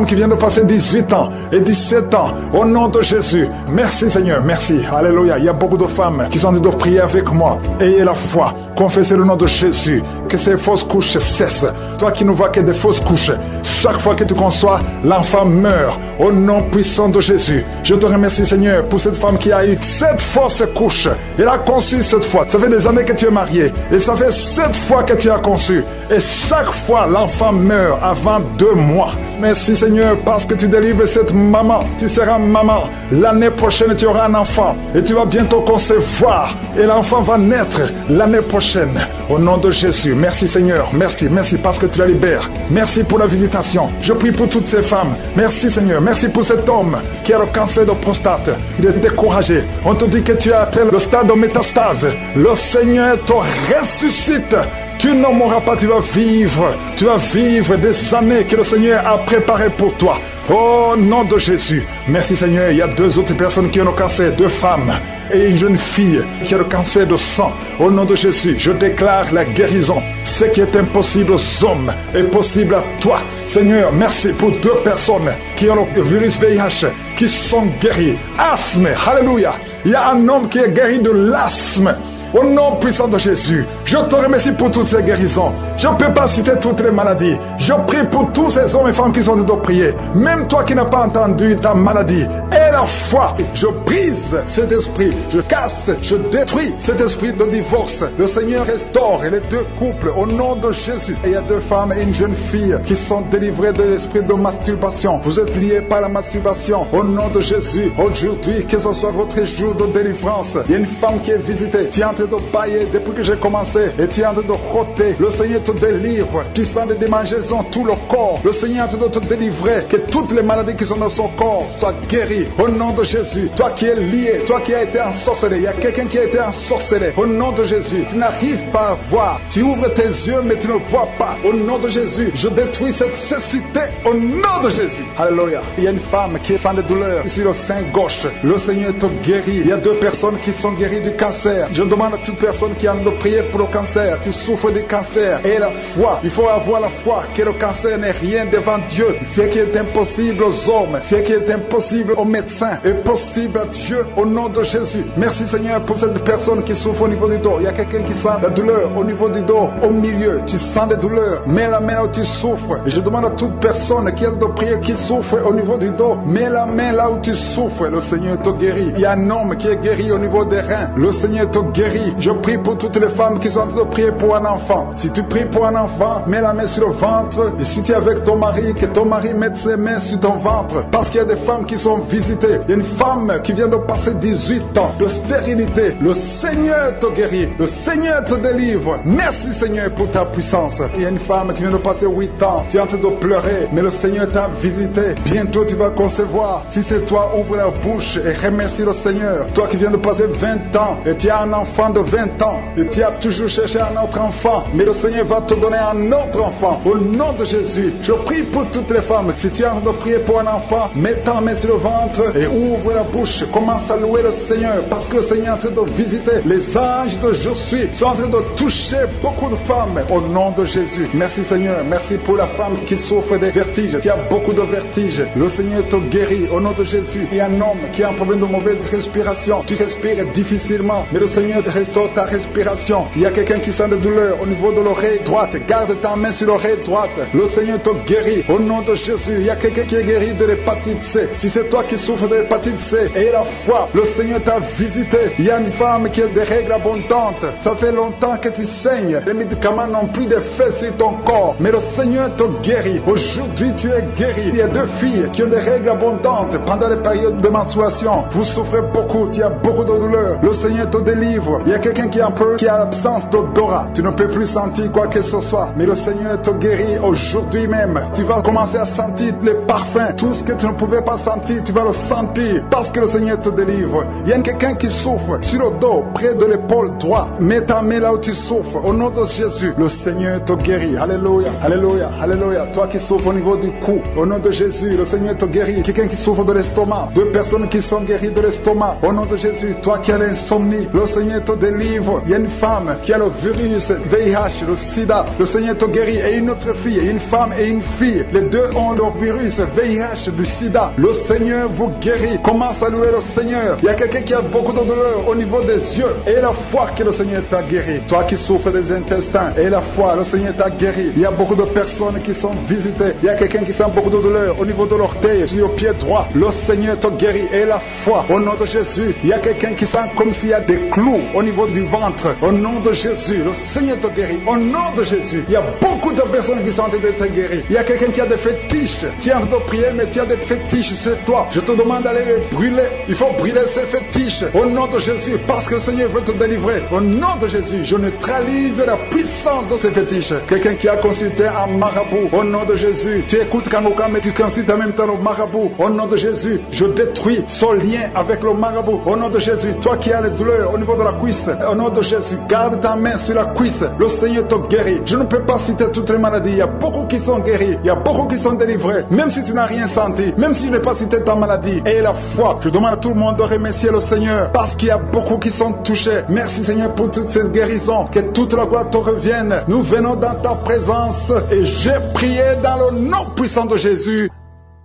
qui vient de passer 18 ans et 17 ans. Au nom de Jésus, merci Seigneur, merci. Alléluia. Il y a beaucoup de femmes qui sont en train de prier avec moi. Ayez la foi. Confessez le nom de Jésus. Que ces fausses couches cessent. Toi qui ne vois que des fausses couches, chaque fois que tu conçois, l'enfant meurt. Au nom puissant de Jésus, je te remercie Seigneur pour cette femme qui a eu 7 fausses couches. Elle a conçu cette fois. Ça fait des années que tu es marié et ça fait 7 fois que tu as conçu. Et chaque fois, l'enfant meurt avant 2 mois. Merci Seigneur parce que tu délivres cette maman. Tu seras maman. L'année prochaine, tu auras un enfant et tu vas bientôt concevoir. Et l'enfant va naître l'année prochaine. Au nom de Jésus, merci Seigneur. Merci, merci parce que tu la libères. Merci pour la visitation. Je prie pour toutes ces femmes. Merci Seigneur. Merci pour cet homme qui a le cancer de prostate. Il est découragé. On te dit que tu as atteint le stade de métastase. Le Seigneur te ressuscite. Tu ne mourras pas, tu vas vivre des années que le Seigneur a préparées pour toi. Au nom de Jésus, merci Seigneur. Il y a 2 autres personnes qui ont le cancer, 2 femmes et une jeune fille qui a le cancer de sang. Au nom de Jésus, je déclare la guérison. Ce qui est impossible aux hommes est possible à toi. Seigneur, merci pour 2 personnes qui ont le virus VIH, qui sont guéries. Asthme, alléluia. Il y a un homme qui est guéri de l'asthme. Au nom puissant de Jésus, je te remercie pour toutes ces guérisons. Je ne peux pas citer toutes les maladies. Je prie pour tous ces hommes et femmes qui sont en train de prier. Même toi qui n'as pas entendu ta maladie. Et la foi, je brise cet esprit. Je casse, je détruis cet esprit de divorce. Le Seigneur restaure les 2 couples au nom de Jésus. Et il y a 2 femmes et une jeune fille qui sont délivrées de l'esprit de masturbation. Vous êtes liés par la masturbation. Au nom de Jésus, aujourd'hui, que ce soit votre jour de délivrance. Il y a une femme qui est visitée. Tu es en train train de bailler depuis que j'ai commencé. Et tu es en train de roter. Le Seigneur te délivre. Tu sens des démangeaisons tout le corps. Le Seigneur est en train de te délivrer. Que toutes les maladies qui sont dans son corps soient guéries. Au nom de Jésus. Toi qui es lié, toi qui as été ensorcelé. Il y a quelqu'un qui a été ensorcelé. Au nom de Jésus. Tu n'arrives pas à voir. Tu ouvres tes yeux mais tu ne vois pas. Au nom de Jésus. Je détruis cette cécité. Au nom de Jésus. Alléluia. Il y a une femme qui sent des douleurs ici le sein gauche. Le Seigneur te guérit. Il y a 2 personnes qui sont guéries du cancer. Je demande à toute personne qui a envie de prier pour le cancer. Tu souffres du cancer. Et la foi. Il faut avoir la foi que le cancer n'est rien devant Dieu. Ce qui est impossible aux hommes, ce qui est impossible aux médecins, est possible à Dieu au nom de Jésus. Merci Seigneur pour cette personne qui souffre au niveau du dos. Il y a quelqu'un qui sent la douleur au niveau du dos, au milieu. Tu sens des douleurs. Mets la main là où tu souffres. Et je demande à toute personne qui a envie de prier, qui souffre au niveau du dos, mets la main là où tu souffres. Le Seigneur te guérit. Il y a un homme qui est guéri au niveau des reins. Le Seigneur te guérit. Je prie pour toutes les femmes qui sont en train de prier pour un enfant. Si tu pries pour un enfant, mets la main sur le ventre. Et si tu es avec ton mari, que ton mari mette ses mains sur ton ventre. Parce qu'il y a des femmes qui sont visitées. Il y a une femme qui vient de passer 18 ans de stérilité. Le Seigneur te guérit. Le Seigneur te délivre. Merci Seigneur pour ta puissance. Il y a une femme qui vient de passer 8 ans. Tu es en train de pleurer, mais le Seigneur t'a visité. Bientôt tu vas concevoir. Si c'est toi, ouvre la bouche et remercie le Seigneur. Toi qui viens de passer 20 ans et tu as un enfant de 20 ans et tu as toujours cherché un autre enfant, mais le Seigneur va te donner un autre enfant. Au nom de Jésus, je prie pour toutes les femmes. Si tu es en train de prier pour un enfant, mets ta main sur le ventre et ouvre la bouche. Commence à louer le Seigneur parce que le Seigneur est en train de visiter. Les anges de Je suis sont en train de toucher beaucoup de femmes au nom de Jésus. Merci Seigneur. Merci pour la femme qui souffre des vertiges. Tu as beaucoup de vertiges. Le Seigneur te guérit au nom de Jésus. Il y a un homme qui a un problème de mauvaise respiration. Tu respires difficilement, mais le Seigneur te restaure ta respiration. Il y a quelqu'un qui sent des douleurs au niveau de l'oreille droite. Garde ta main sur l'oreille droite. Le Seigneur te guérit au nom de Jésus. Il y a quelqu'un qui est guéri de l'hépatite C. Si c'est toi qui souffres de l'hépatite C, et la foi, le Seigneur t'a visité. Il y a une femme qui a des règles abondantes. Ça fait longtemps que tu saignes. Les médicaments n'ont plus d'effet sur ton corps, mais le Seigneur te guérit. Aujourd'hui, tu es guéri. Il y a 2 filles qui ont des règles abondantes pendant les périodes de menstruation. Vous souffrez beaucoup, tu as beaucoup de douleurs. Le Seigneur te délivre. Il y a quelqu'un qui a l'absence d'odorat. Tu ne peux plus sentir quoi que ce soit, mais le Seigneur te guérit aujourd'hui même. Tu vas commencer à sentir les parfums. Tout ce que tu ne pouvais pas sentir, tu vas le sentir parce que le Seigneur te délivre. Il y a quelqu'un qui souffre sur le dos, près de l'épaule droite. Mets ta main là où tu souffres. Au nom de Jésus, le Seigneur te guérit. Alléluia, alléluia, alléluia. Toi qui souffres au niveau du cou, au nom de Jésus, le Seigneur te guérit. Quelqu'un qui souffre de l'estomac, 2 personnes qui sont guéries de l'estomac, au nom de Jésus. Toi qui as l'insomnie, le Seigneur te délivre. Il y a une femme qui a le virus VIH, le sida, le Seigneur te guérit. Et une autre fille, une femme et une fille, les 2 ont le virus VIH, du sida. Le Seigneur vous guérit. Commence à louer le Seigneur. Il y a quelqu'un qui a beaucoup de douleur au niveau des yeux, et la foi que le Seigneur t'a guéri. Toi qui souffres des intestins, et la foi, le Seigneur t'a guéri. Il y a beaucoup de personnes qui sont visitées. Il y a quelqu'un qui sent beaucoup de douleur au niveau de l'orteil, sur le pied droit. Le Seigneur te guérit. Et la foi, au nom de Jésus. Il y a quelqu'un qui sent comme s'il y a des clous au niveau du ventre. Au nom de Jésus, le Seigneur te guérit. Au nom de Jésus, il y a beaucoup de personnes qui sont en train d'être guéries. Il y a quelqu'un qui a des fétiches. Tu es en train de prier, mais tu as des fétiches sur toi. Je te demande d'aller les brûler. Il faut brûler ces fétiches. Au nom de Jésus, parce que le Seigneur veut te délivrer. Au nom de Jésus, je neutralise la puissance de ces fétiches. Quelqu'un qui a consulté un marabout. Au nom de Jésus, tu écoutes Kangoka, mais tu consultes en même temps le marabout. Au nom de Jésus, je détruis son lien avec le marabout. Au nom de Jésus, toi qui as les douleurs au niveau de la cuisse, au nom de Jésus, garde ta main sur la cuisse. Le Seigneur te guérit. Je ne peux pas citer toutes les maladies. Il y a beaucoup qui sont guéris. Il y a beaucoup qui sont délivrés. Même si tu n'as rien senti, même si je n'ai pas cité ta maladie. Et la foi, je demande à tout le monde de remercier le Seigneur parce qu'il y a beaucoup qui sont touchés. Merci Seigneur pour toute cette guérison. Que toute la gloire te revienne. Nous venons dans ta présence et j'ai prié dans le nom puissant de Jésus.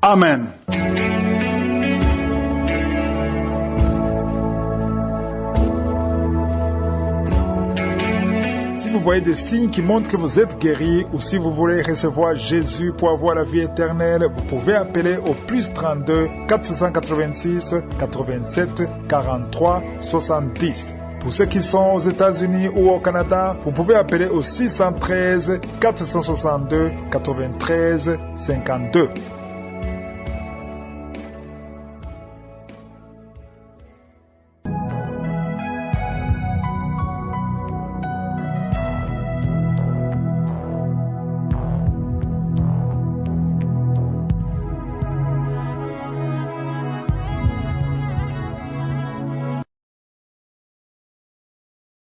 Amen. Si vous voyez des signes qui montrent que vous êtes guéri ou si vous voulez recevoir Jésus pour avoir la vie éternelle, vous pouvez appeler au plus 32 486 87 43 70. Pour ceux qui sont aux États-Unis ou au Canada, vous pouvez appeler au 613 462 93 52.